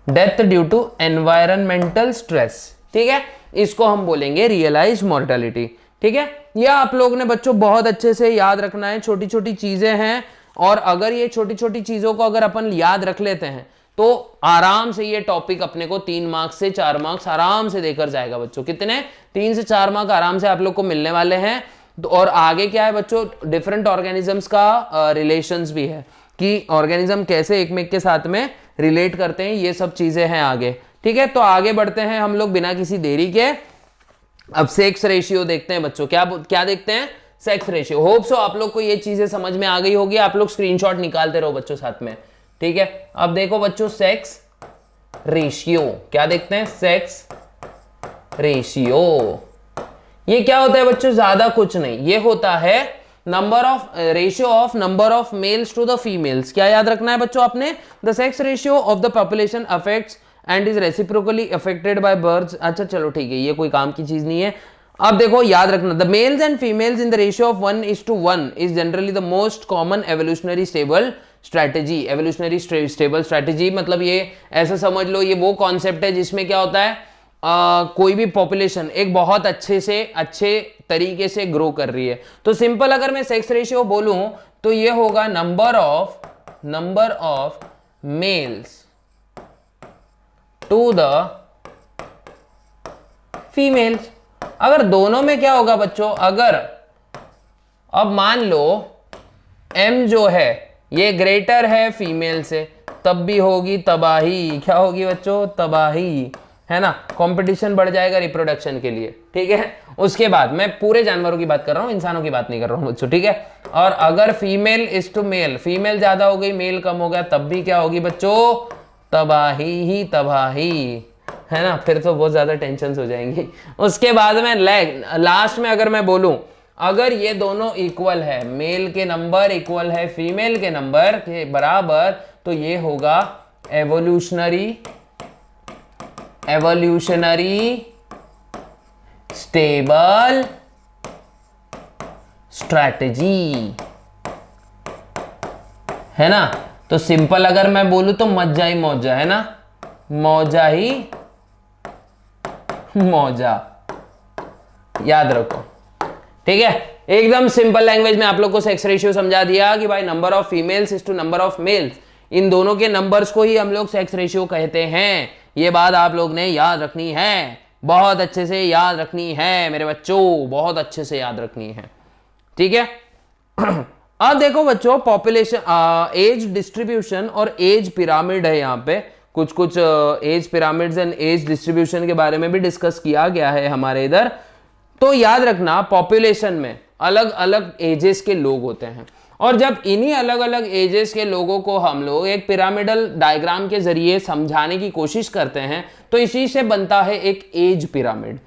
death due to environmental stress, ठीक है, इसको हम बोलेंगे रियलाइज मॉर्टैलिटी, ठीक है। यह आप लोग ने बच्चों बहुत अच्छे से याद रखना है, छोटी छोटी चीजें हैं, और अगर ये छोटी छोटी चीजों को अगर अपन याद रख लेते हैं तो आराम से ये टॉपिक अपने को 3 मार्क्स से 4 मार्क्स आराम से देकर जाएगा बच्चों। कितने? 3 से 4 मार्क्स आराम से आप लोग को मिलने वाले हैं। तो और आगे क्या है बच्चों, डिफरेंट ऑर्गेनिजम्स का रिलेशंस भी है कि ऑर्गेनिज्म कैसे एक में के साथ में रिलेट करते हैं, ये सब चीजें हैं आगे, ठीक है। तो आगे बढ़ते हैं हम लोग बिना किसी देरी के। अब सेक्स रेशियो देखते हैं बच्चों, क्या देखते हैं? Sex ratio. होप सो आप लोग को ये चीजें समझ में आ गई होगी, आप लोग स्क्रीनशॉट निकालते रहो बच्चों साथ में, ठीक है। अब देखो बच्चों सेक्स रेशियो, क्या देखते हैं? Sex ratio. ये क्या होता है बच्चों? ज्यादा कुछ नहीं, ये होता है number of ratio of number of males to the females. क्या याद रखना है बच्चों आपने? The sex ratio of the population affects and is reciprocally affected by birds. अच्छा चलो ठीक है, ये कोई काम की चीज नहीं है। अब देखो याद रखना, the mails and females in the ratio of 1:1 is generally the most common evolutionary stable strategy. Evolutionary stable strategy मतलब ये ऐसा समझ लो, ये वो कॉन्सेप्ट है जिसमें क्या होता है, कोई भी पॉपुलेशन एक बहुत अच्छे तरीके से ग्रो कर रही है। तो सिंपल अगर मैं सेक्स रेशियो बोलूं तो ये होगा number of males to the females. अगर दोनों में क्या होगा बच्चों, अगर अब मान लो m जो है ये ग्रेटर है फीमेल से, तब भी होगी तबाही। क्या होगी बच्चों? तबाही, है ना। कंपटीशन बढ़ जाएगा रिप्रोडक्शन के लिए, ठीक है। उसके बाद मैं पूरे जानवरों की बात कर रहा हूं, इंसानों की बात नहीं कर रहा हूं बच्चों, ठीक है। और अगर female is to male, female ज्यादा हो गई मेल कम हो गया, तब भी क्या होगी बच्चों? तबाही ही तबाही, है ना। फिर तो बहुत ज्यादा टेंशन हो जाएंगी। उसके बाद में लास्ट में अगर मैं बोलूं, अगर ये दोनों इक्वल है, मेल के नंबर इक्वल है फीमेल के नंबर के बराबर, तो ये होगा एवोल्यूशनरी स्टेबल स्ट्रैटेजी, है ना। तो सिंपल अगर मैं बोलूं तो मज्जा ही मौजा, है ना, मौजा ही मौजा, याद रखो, ठीक है। एकदम सिंपल लैंग्वेज में आप लोग को सेक्स रेशियो समझा दिया कि भाई number of females is to number of males, इन दोनों के नंबर्स को ही हम लोग सेक्स रेशियो कहते हैं। ये बात आप लोग ने याद रखनी है, बहुत अच्छे से याद रखनी है मेरे बच्चों, बहुत अच्छे से याद रखनी है, ठीक है। अब देखो बच्चों, पॉपुलेशन एज डिस्ट्रीब्यूशन और एज पिरामिड है, यहाँ पे कुछ age pyramids and age distribution के बारे में भी डिस्कस किया गया है हमारे इधर। तो याद रखना, पॉपुलेशन में अलग अलग एजेस के लोग होते हैं, और जब इन्हीं अलग अलग एजेस के लोगों को हम लोग एक पिरामिडल डायग्राम के जरिए समझाने की कोशिश करते हैं, तो इसी से बनता है एक एज पिरामिड।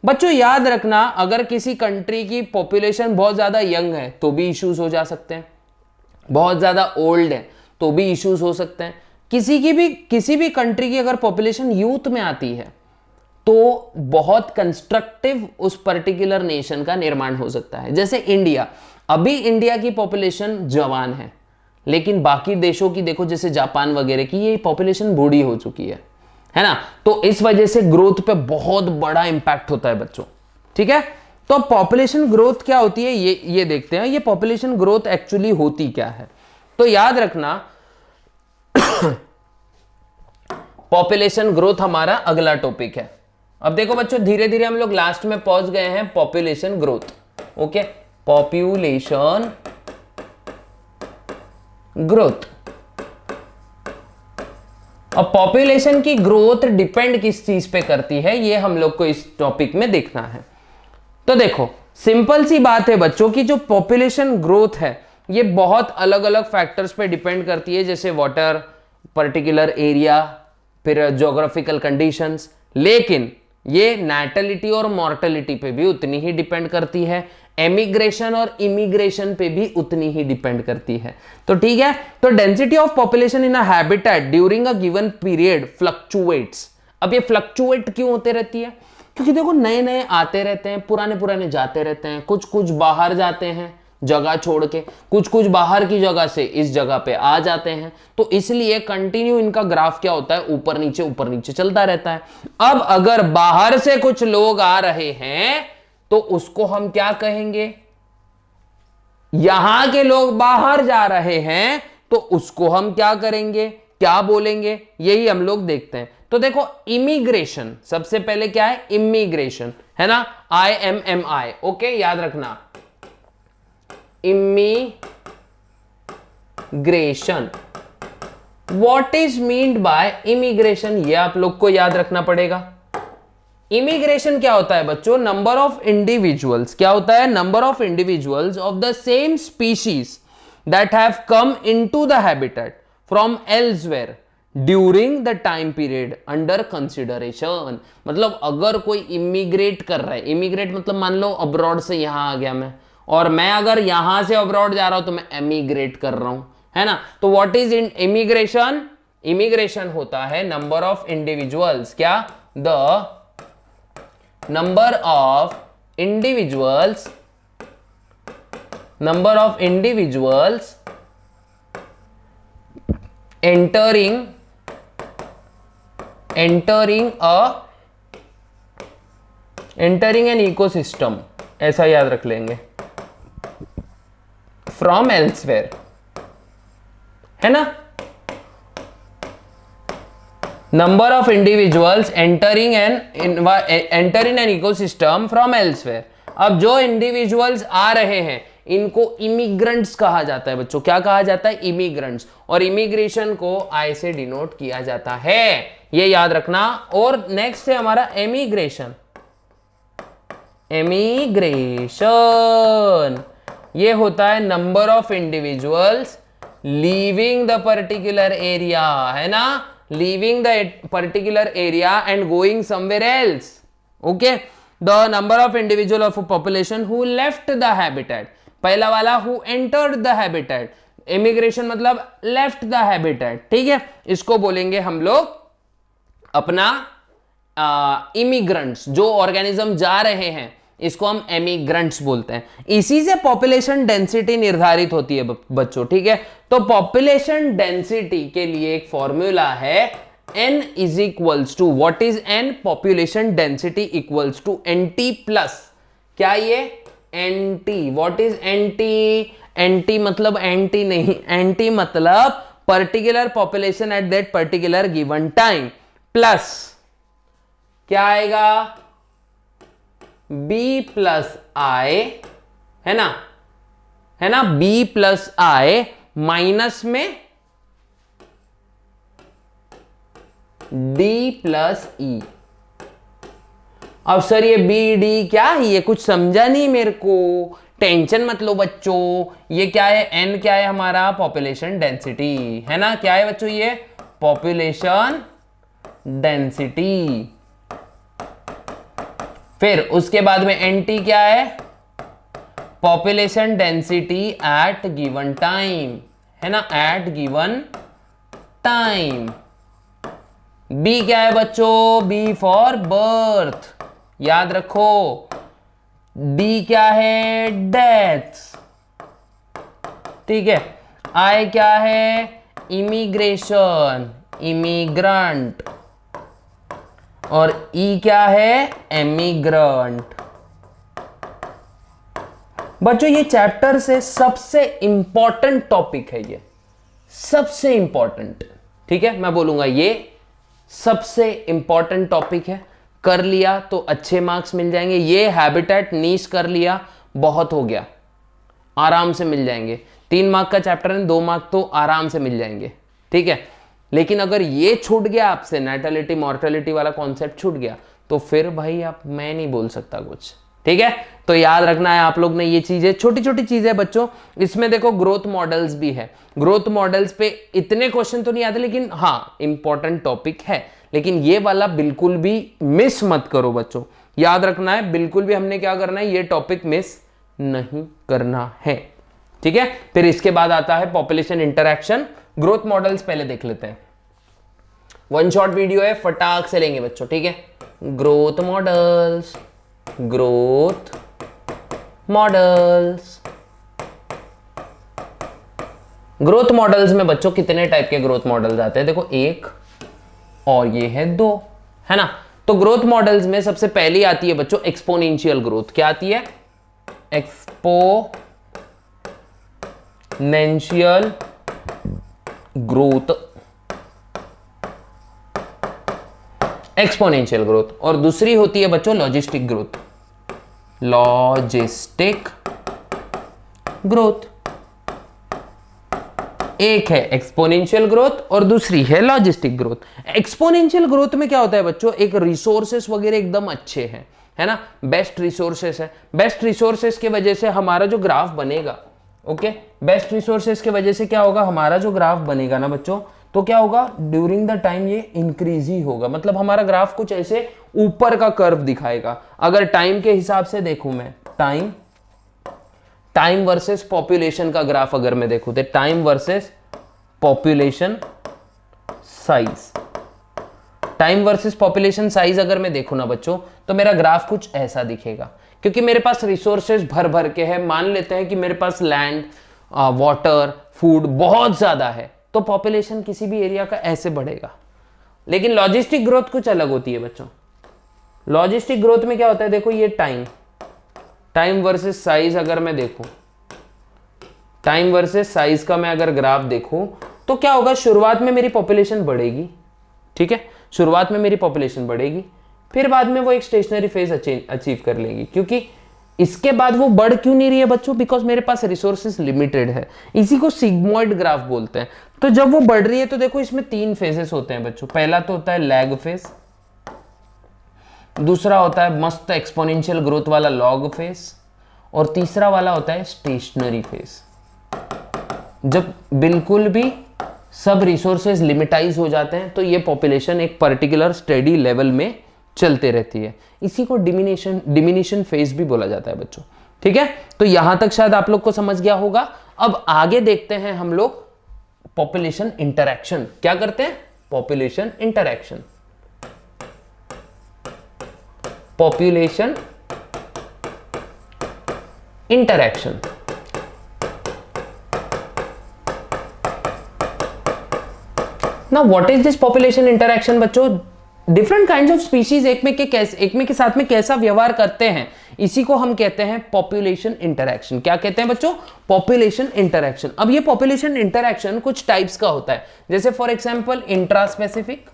बच्चों याद रखना, अगर किसी कंट्री की पॉपुलेशन बहुत ज्यादा यंग है तो भी इश्यूज हो जा सकते हैं, बहुत ज्यादा ओल्ड है तो भी इश्यूज हो सकते हैं। किसी भी कंट्री की अगर पॉपुलेशन यूथ में आती है तो बहुत कंस्ट्रक्टिव उस पर्टिकुलर नेशन का निर्माण हो सकता है। जैसे इंडिया, अभी इंडिया की पॉपुलेशन जवान है, लेकिन बाकी देशों की देखो, जैसे जापान वगैरह की, ये पॉपुलेशन बूढ़ी हो चुकी है ना। तो इस वजह से ग्रोथ पे बहुत बड़ा इंपैक्ट होता है बच्चों, ठीक है। तो पॉपुलेशन ग्रोथ क्या होती है ये देखते हैं, ये पॉपुलेशन ग्रोथ एक्चुअली होती क्या है। तो याद रखना, पॉपुलेशन ग्रोथ हमारा अगला टॉपिक है। अब देखो बच्चों, धीरे धीरे हम लोग लास्ट में पहुंच गए हैं population growth, okay. Population growth, अब पॉपुलेशन की ग्रोथ डिपेंड किस चीज पे करती है, ये हम लोग को इस टॉपिक में देखना है। तो देखो, सिंपल सी बात है बच्चों की जो पॉपुलेशन ग्रोथ है ये बहुत अलग अलग फैक्टर्स पे डिपेंड करती है, जैसे वाटर, पर्टिकुलर एरिया, फिर ज्योग्राफिकल कंडीशंस, लेकिन ये नैटलिटी और मॉर्टेलिटी पे भी उतनी ही डिपेंड करती है, एमिग्रेशन और इमिग्रेशन पे भी उतनी ही डिपेंड करती है। तो ठीक है, तो density of population in a habitat during a given period fluctuates. अब ये फ्लक्चुएट क्यों होते रहती है? क्योंकि देखो नए नए आते रहते हैं, पुराने पुराने जाते रहते हैं, कुछ कुछ बाहर जाते हैं जगह छोड़ के, कुछ कुछ बाहर की जगह से इस जगह पे आ जाते हैं, तो इसलिए कंटिन्यू इनका ग्राफ क्या होता है, ऊपर नीचे चलता रहता है। अब अगर बाहर से कुछ लोग आ रहे हैं तो उसको हम क्या कहेंगे, यहां के लोग बाहर जा रहे हैं तो उसको हम क्या करेंगे, क्या बोलेंगे, यही हम लोग देखते हैं। तो देखो इमिग्रेशन, सबसे पहले क्या है, इमिग्रेशन है ना, IMMI, ओके याद रखना, immigration. What is meant bye immigration, ये आप लोग को याद रखना पड़ेगा। इमिग्रेशन क्या होता है बच्चों, नंबर ऑफ इंडिविजुअल्स, क्या होता है, number of individuals of the same species that have come into the habitat from elsewhere during the time period under consideration. मतलब अगर कोई इमिग्रेट कर रहा है, इमिग्रेट मतलब मान लो अब्रॉड से यहां आ गया मैं, और मैं अगर यहां से अब्रॉड जा रहा हूं तो मैं एमिग्रेट कर रहा हूं, है ना। तो what is in immigration, immigration होता है नंबर ऑफ इंडिविजुअल्स, क्या, the number of individuals, number of individuals entering an ecosystem, ऐसा याद रख लेंगे, from elsewhere, है ना। Number of individuals entering an ecosystem from elsewhere. अब जो इंडिविजुअल्स आ रहे हैं इनको इमिग्रेंट्स कहा जाता है बच्चों, क्या कहा जाता है, इमिग्रेंट्स। और इमिग्रेशन को आई से डिनोट किया जाता है, ये याद रखना। और नेक्स्ट है हमारा एमिग्रेशन, एमिग्रेशन ये होता है number of individuals leaving the particular area, है ना, leaving the particular area and going somewhere else, okay. The number of individual of population who left the habitat, पहला वाला who entered the habitat, immigration मतलब लेफ्ट द हैबिटेट, ठीक है। इसको बोलेंगे हम लोग अपना इमिग्रेंट्स, जो ऑर्गेनिज्म जा रहे हैं इसको हम एमिग्रेंट्स बोलते हैं। इसी से पॉपुलेशन डेंसिटी निर्धारित होती है बच्चों, ठीक है। तो पॉपुलेशन डेंसिटी के लिए एक फॉर्मूला है, n is equals to, what is n, population density equals to nt plus, क्या ये nt, what is nt, nt मतलब एंटी नहीं, nt मतलब particular population at that particular given time, plus क्या आएगा b प्लस आई, है ना, है ना, b प्लस आई माइनस में d प्लस ई। अब सर ये बी डी क्या है, ये कुछ समझा नहीं मेरे को, टेंशन मत लो बच्चों। ये क्या है, n क्या है हमारा, पॉपुलेशन डेंसिटी, है ना, क्या है बच्चों ये पॉपुलेशन डेंसिटी। फिर उसके बाद में nt क्या है, population density at given time, है ना, एट गिवन टाइम। b क्या है बच्चों, b फॉर बर्थ, याद रखो। d क्या है, डेथ, ठीक है। i क्या है, इमिग्रेशन, इमिग्रेंट, और ई क्या है, एमिग्रेंट। बच्चों ये चैप्टर से सबसे इंपॉर्टेंट टॉपिक है, ये सबसे इंपॉर्टेंट, ठीक है। मैं बोलूंगा ये सबसे इंपॉर्टेंट टॉपिक है, कर लिया तो अच्छे मार्क्स मिल जाएंगे। ये हैबिटेट नीश कर लिया, बहुत हो गया, आराम से मिल जाएंगे। 3 मार्क का चैप्टर है, 2 मार्क तो आराम से मिल जाएंगे, ठीक है। लेकिन अगर ये छूट गया आपसे, नैटलिटी मॉर्टेलिटी वाला कॉन्सेप्ट छूट गया, तो फिर भाई आप, मैं नहीं बोल सकता कुछ, ठीक है, तो याद रखना है आप लोग ने ये चीजें, छोटी छोटी चीजें बच्चों। इसमें देखो ग्रोथ मॉडल्स भी है, ग्रोथ मॉडल्स पे इतने क्वेश्चन तो नहीं आते, लेकिन हाँ इंपॉर्टेंट टॉपिक है। लेकिन ये वाला बिल्कुल भी मिस मत करो बच्चों, याद रखना है, बिल्कुल भी हमने क्या करना है, ये टॉपिक मिस नहीं करना है। ठीक है, फिर इसके बाद आता है पॉपुलेशन इंटरैक्शन। ग्रोथ मॉडल्स पहले देख लेते हैं, वन शॉट वीडियो है, फटाक से लेंगे बच्चों। ठीक है, growth models, growth models. Growth models में बच्चों कितने टाइप के ग्रोथ मॉडल्स आते हैं, देखो एक और ये है दो, है ना। तो ग्रोथ मॉडल्स में सबसे पहली आती है बच्चों एक्सपोनेंशियल ग्रोथ। क्या आती है, एक्सपोनेंशियल ग्रोथ, एक्सपोनेंशियल ग्रोथ। और दूसरी होती है बच्चों लॉजिस्टिक ग्रोथ, लॉजिस्टिक ग्रोथ। एक है एक्सपोनेंशियल ग्रोथ और दूसरी है लॉजिस्टिक ग्रोथ। एक्सपोनेंशियल ग्रोथ में क्या होता है बच्चों, एक रिसोर्सेस वगैरह एकदम अच्छे हैं, है ना, बेस्ट रिसोर्सेस है। बेस्ट रिसोर्सेस की वजह से हमारा जो ग्राफ बनेगा, ओके, बेस्ट रिसोर्सेस की वजह से क्या होगा, हमारा जो ग्राफ बनेगा ना बच्चों, तो क्या होगा, ड्यूरिंग द टाइम ये इंक्रीज ही होगा। मतलब हमारा ग्राफ कुछ ऐसे ऊपर का कर्व दिखाएगा। अगर टाइम के हिसाब से देखूं मैं, टाइम वर्सेस पॉपुलेशन का ग्राफ अगर मैं देखूं, तो time versus population size, time versus population size अगर मैं देखूं ना बच्चों, तो मेरा ग्राफ कुछ ऐसा दिखेगा। क्योंकि मेरे पास रिसोर्सेस भर भर के हैं, मान लेते हैं कि मेरे पास लैंड, वाटर, फूड बहुत ज्यादा है, तो पॉपुलेशन किसी भी एरिया का ऐसे बढ़ेगा। लेकिन लॉजिस्टिक ग्रोथ कुछ अलग होती है बच्चों। लॉजिस्टिक ग्रोथ में क्या होता है, देखो ये टाइम वर्सेस साइज अगर मैं देखूं, टाइम वर्सेस साइज का मैं अगर ग्राफ देखूं, तो क्या होगा, शुरुआत में मेरी पॉपुलेशन बढ़ेगी। ठीक है, शुरुआत में मेरी पॉपुलेशन बढ़ेगी, फिर बाद में वो एक स्टेशनरी फेज अचीव कर लेगी। क्योंकि इसके बाद वो बढ़ क्यों नहीं रही है बच्चों, बिकॉज मेरे पास रिसोर्सेस लिमिटेड है। इसी को सिग्मॉइड ग्राफ बोलते हैं। तो जब वो बढ़ रही है तो देखो इसमें 3 फेजेस होते हैं बच्चों। पहला तो होता है लैग फेज, दूसरा होता है मस्त एक्सपोनेंशियल ग्रोथ वाला लॉग फेज, और तीसरा वाला होता है स्टेशनरी फेज। जब बिल्कुल भी सब रिसोर्सेज लिमिटाइज हो जाते हैं तो ये पॉपुलेशन एक पर्टिकुलर स्टेडी लेवल में चलते रहती है। इसी को डिमिनिशन फेज भी बोला जाता है बच्चों। ठीक है, तो यहां तक शायद आप लोग को समझ गया होगा। अब आगे देखते हैं हम लोग पॉपुलेशन इंटरैक्शन। क्या करते हैं, population interaction, population interaction. Now what is this population interaction बच्चों, डिफरेंट काइंड्स ऑफ स्पीशीज एक में के साथ में कैसा व्यवहार करते हैं, इसी को हम कहते हैं पॉपुलेशन इंटरैक्शन। क्या कहते हैं बच्चों, पॉपुलेशन इंटरैक्शन। अब ये पॉपुलेशन इंटरैक्शन कुछ टाइप्स का होता है, जैसे फॉर एग्जांपल इंट्रास्पेसिफिक,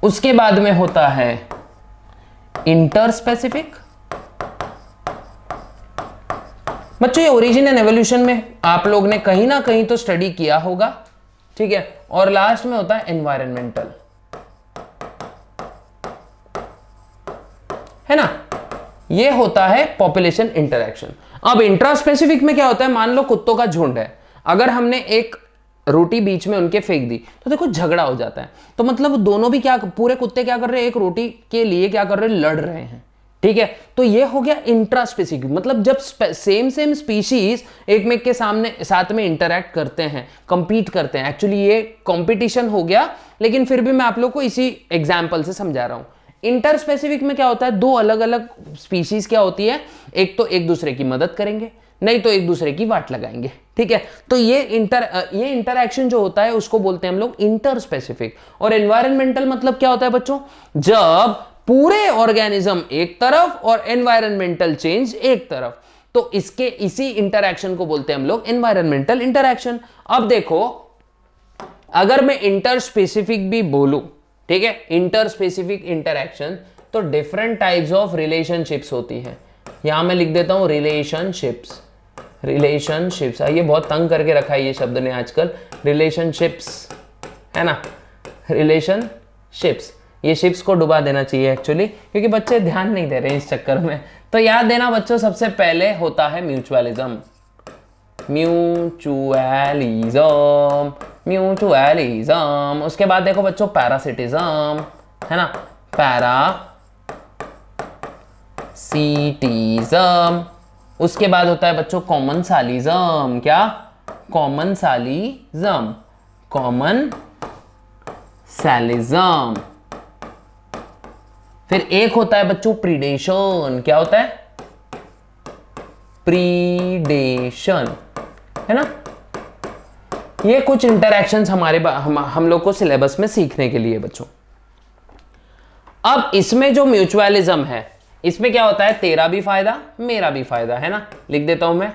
उसके बाद में होता है इंटरस्पेसिफिक। बच्चों ये ओरिजिन एंड एवोल्यूशन में आप लोग ने कहीं ना कहीं तो स्टडी किया होगा। ठीक है, और लास्ट में होता है एनवायरमेंटल, है ना। ये होता है पॉपुलेशन इंटरैक्शन। अब इंट्रास्पेसिफिक में क्या होता है, मान लो कुत्तों का झुंड है, अगर हमने एक रोटी बीच में उनके फेंक दी तो देखो झगड़ा हो जाता है। तो मतलब दोनों भी क्या, पूरे कुत्ते क्या कर रहे हैं, एक रोटी के लिए क्या कर रहे हैं, लड़ रहे हैं। ठीक है, तो ये हो गया इंट्रास्पेसिफिक। मतलब जब सेम स्पीशीज एक में के साथ में इंटरैक्ट करते हैं, कंपीट करते हैं, एक्चुअली ये कंपटीशन हो गया, लेकिन फिर भी मैं आप लोग को इसी एग्जांपल से समझा रहा हूं। इंटरस्पेसिफिक में क्या होता है, दो अलग अलग स्पीशीज क्या होती है, एक तो एक दूसरे की मदद करेंगे, नहीं तो एक दूसरे की वाट लगाएंगे। ठीक है, तो ये इंटरैक्शन जो होता है उसको बोलते हैं हम लोग इंटरस्पेसिफिक। और एनवायरमेंटल मतलब क्या होता है बच्चों, जब पूरे ऑर्गेनिज्म एक तरफ और एनवायरमेंटल चेंज एक तरफ, तो इसी इंटरैक्शन को बोलते हैं हम लोग एनवायरमेंटल इंटरैक्शन। अब देखो, अगर मैं इंटरस्पेसिफिक भी बोलूं, ठीक है, इंटरस्पेसिफिक इंटरैक्शन, तो डिफरेंट टाइप्स ऑफ रिलेशनशिप्स होती है। यहां मैं लिख देता हूं रिलेशनशिप्स। ये बहुत तंग करके रखा है ये शब्द ने आजकल, रिलेशनशिप्स, है ना। रिलेशन शिप्स, ये शिप्स को डुबा देना चाहिए एक्चुअली, क्योंकि बच्चे ध्यान नहीं दे रहे इस चक्कर में। तो याद देना बच्चों, सबसे पहले होता है म्यूचुअलिज्म, म्यूचुअलिज्म, म्यूचुअलिज्म। उसके बाद देखो बच्चों पैरासिटिज्म, है ना, पैरासिटिज्म। उसके बाद होता है बच्चों कॉमनसालिज्म। क्या? कॉमनसालिज्म, कॉमनसालिज्म। फिर एक होता है बच्चों प्रीडेशन। क्या होता है? प्रीडेशन, है ना। ये कुछ इंटरैक्शंस हमारे हम लोग को सिलेबस में सीखने के लिए बच्चों। अब इसमें जो म्यूचुअलिज्म है, इसमें क्या होता है? तेरा भी फायदा मेरा भी फायदा, है ना। लिख देता हूं मैं,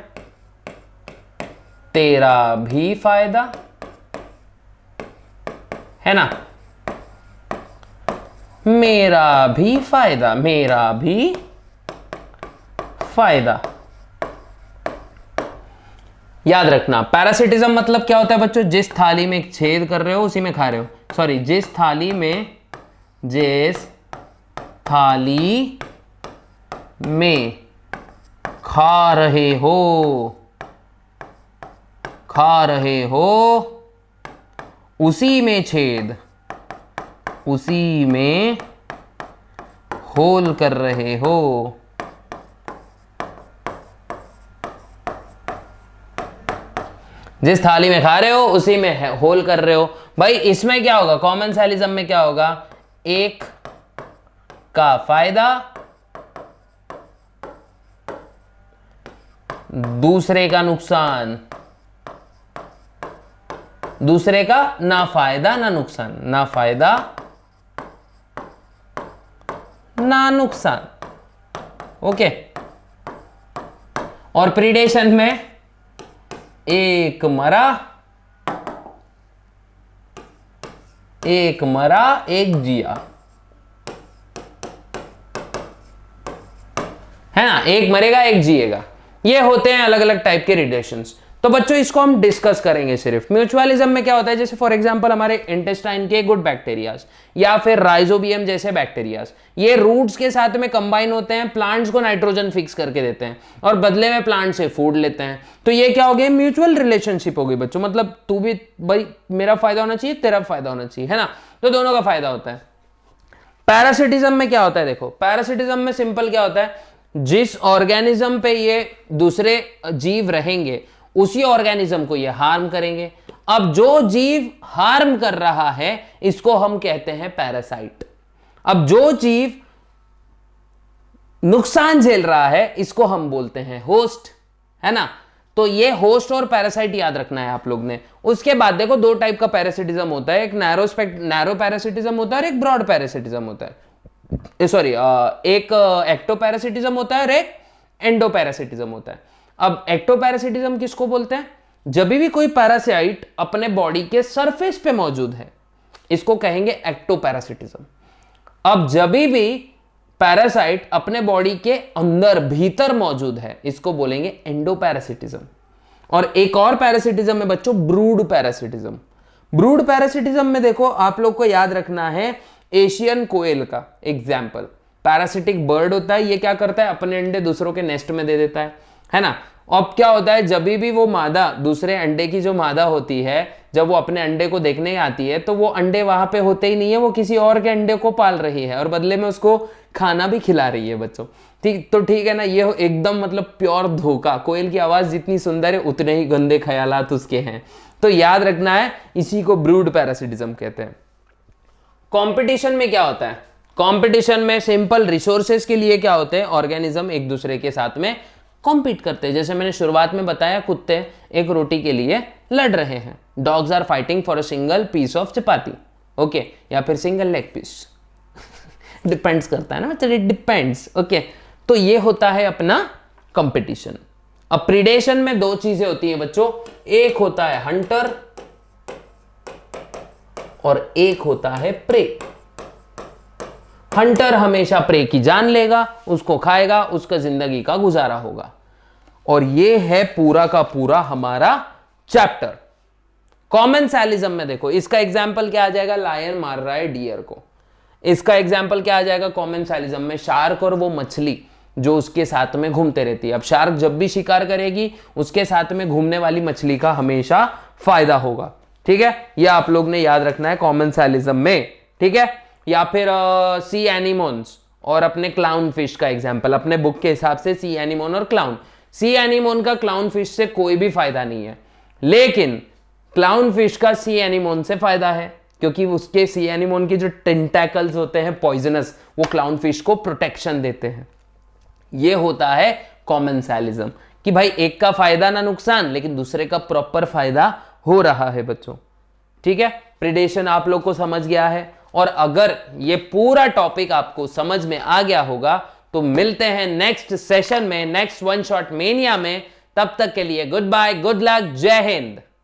तेरा भी फायदा, है ना, मेरा भी फायदा, मेरा भी फायदा। याद रखना, पैरासिटिज्म मतलब क्या होता है बच्चों? जिस थाली में छेद कर रहे हो उसी में खा रहे हो। सॉरी, जिस थाली में खा रहे हो उसी में छेद, उसी में होल कर रहे हो। जिस थाली में खा रहे हो उसी में होल कर रहे हो। भाई इसमें क्या होगा? कॉमनसालिज्म में क्या होगा? एक का फायदा दूसरे का नुकसान, दूसरे का ना फायदा ना नुकसान, ना फायदा ना नुकसान। ओके। और प्रीडेशन में एक मरा एक जिया, है ना। एक मरेगा एक जिएगा। ये होते हैं अलग अलग टाइप के रिलेशंस। तो बच्चों इसको हम डिस्कस करेंगे सिर्फ। म्यूचुअलिज्म में क्या होता है? जैसे फॉर एग्जांपल हमारे इंटेस्टाइन के गुड बैक्टीरियाज या फिर राइजोबियम जैसे बैक्टीरियाज, ये रूट्स के साथ में कंबाइन होते हैं, प्लांट्स को नाइट्रोजन फिक्स करके देते हैं और बदले में प्लांट से फूड लेते हैं। तो ये क्या हो गया? म्यूचुअल रिलेशनशिप हो गई बच्चों। मतलब तू भी, भाई मेरा फायदा होना चाहिए, तेरा फायदा होना चाहिए, है ना। तो दोनों का फायदा होता है। पैरासिटिज्म में क्या होता है? देखो पैरासिटिज्म में सिंपल क्या होता है? जिस ऑर्गेनिज्म पे ये दूसरे जीव रहेंगे उसी ऑर्गेनिज्म को ये हार्म करेंगे। अब जो जीव हार्म कर रहा है इसको हम कहते हैं पैरासाइट। अब जो जीव नुकसान झेल रहा है इसको हम बोलते हैं होस्ट, है ना। तो ये होस्ट और पैरासाइट याद रखना है आप लोग ने। उसके बाद देखो दो टाइप का पैरासिटिज्म होता है, एक नैरो पैरासिटिज्म होता है और एक ब्रॉड पैरासिटिज्म होता है। सॉरी, एक एक्टोपैरासिटिज्म होता है और एक एंडोपैरासिटिज्म होता है। अब एक्टोपैरासिटिज्म किसको बोलते हैं? जब भी कोई पैरासाइट अपने बॉडी के सरफेस पे मौजूद है इसको कहेंगे एक्टोपैरासिटिज्म। अब जब भी पैरासाइट अपने बॉडी के अंदर भीतर मौजूद है इसको बोलेंगे एंडोपैरासिटिज्म। और एक और पैरासिटिज्म है बच्चों, ब्रूड पैरासिटिज्म। ब्रूड पैरासिटिज्म में देखो आप लोग को याद रखना है एशियन कोयल का एग्जाम्पल। पैरासिटिक बर्ड होता है, ये क्या करता है? अपने अंडे दूसरों के नेस्ट में दे देता है ना। अब क्या होता है? जब भी वो मादा दूसरे अंडे की जो मादा होती है, जब वो अपने अंडे को देखने आती है तो वो अंडे वहां पे होते ही नहीं है, वो किसी और के अंडे को पाल रही है और बदले में उसको खाना भी खिला रही है बच्चों। ठीक, तो ठीक है ना। ये एकदम मतलब प्योर धोखा। कोयल की आवाज जितनी सुंदर है उतने ही गंदे ख्यालात उसके हैं। तो याद रखना है, इसी को ब्रूड पैरासिटिज्म कहते हैं। कंपटीशन में क्या होता है? कंपटीशन में सिंपल रिसोर्सेज के लिए क्या होते हैं? ऑर्गेनिज्म एक दूसरे के साथ में कॉम्पीट करते हैं। जैसे मैंने शुरुआत में बताया, कुत्ते एक रोटी के लिए लड़ रहे हैं। Dogs are fighting for a single piece of chapati, okay, या फिर सिंगल लेग पीस डिपेंड्स करता है ना, चलिए डिपेंड्स, ओके। तो ये होता है अपना कंपटीशन। अब प्रीडेशन में दो चीजें होती हैं बच्चों, एक होता है हंटर और एक होता है प्रे। हंटर हमेशा प्रे की जान लेगा, उसको खाएगा, उसका जिंदगी का गुजारा होगा। और ये है पूरा का पूरा हमारा चैप्टर कॉमेंसैलिज्म में देखो, इसका एग्जाम्पल क्या आ जाएगा, लायन मार रहा है डियर को। इसका एग्जाम्पल क्या आ जाएगा कॉमेंसैलिज्म में, शार्क और वो मछली जो उसके साथ में घूमते रहती है। अब शार्क जब भी शिकार करेगी उसके साथ में घूमने वाली मछली का हमेशा फायदा होगा, ठीक है। ये आप लोग ने याद रखना है कॉमेंसैलिज्म में, ठीक है। या फिर सी एनिमोन्स और अपने क्लाउन फिश का एग्जाम्पल, अपने बुक के हिसाब से सी एनिमोन और क्लाउन। सी एनिमोन का क्लाउन फिश से कोई भी फायदा नहीं है, लेकिन क्लाउन फिश का सी एनिमोन से फायदा है, क्योंकि उसके सी एनिमोन के जो टेंटैकल्स होते हैं पॉइजनस, वो क्लाउन फिश को प्रोटेक्शन देते हैं। ये होता है कॉमेंसैलिज्म, कि भाई एक का फायदा ना नुकसान, लेकिन दूसरे का प्रॉपर फायदा हो रहा है बच्चों, ठीक है। प्रिडेशन आप लोग को समझ गया है, और अगर ये पूरा टॉपिक आपको समझ में आ गया होगा तो मिलते हैं नेक्स्ट सेशन में, नेक्स्ट वन शॉट मेनिया में। तब तक के लिए गुड बाय, गुड लक, जय हिंद।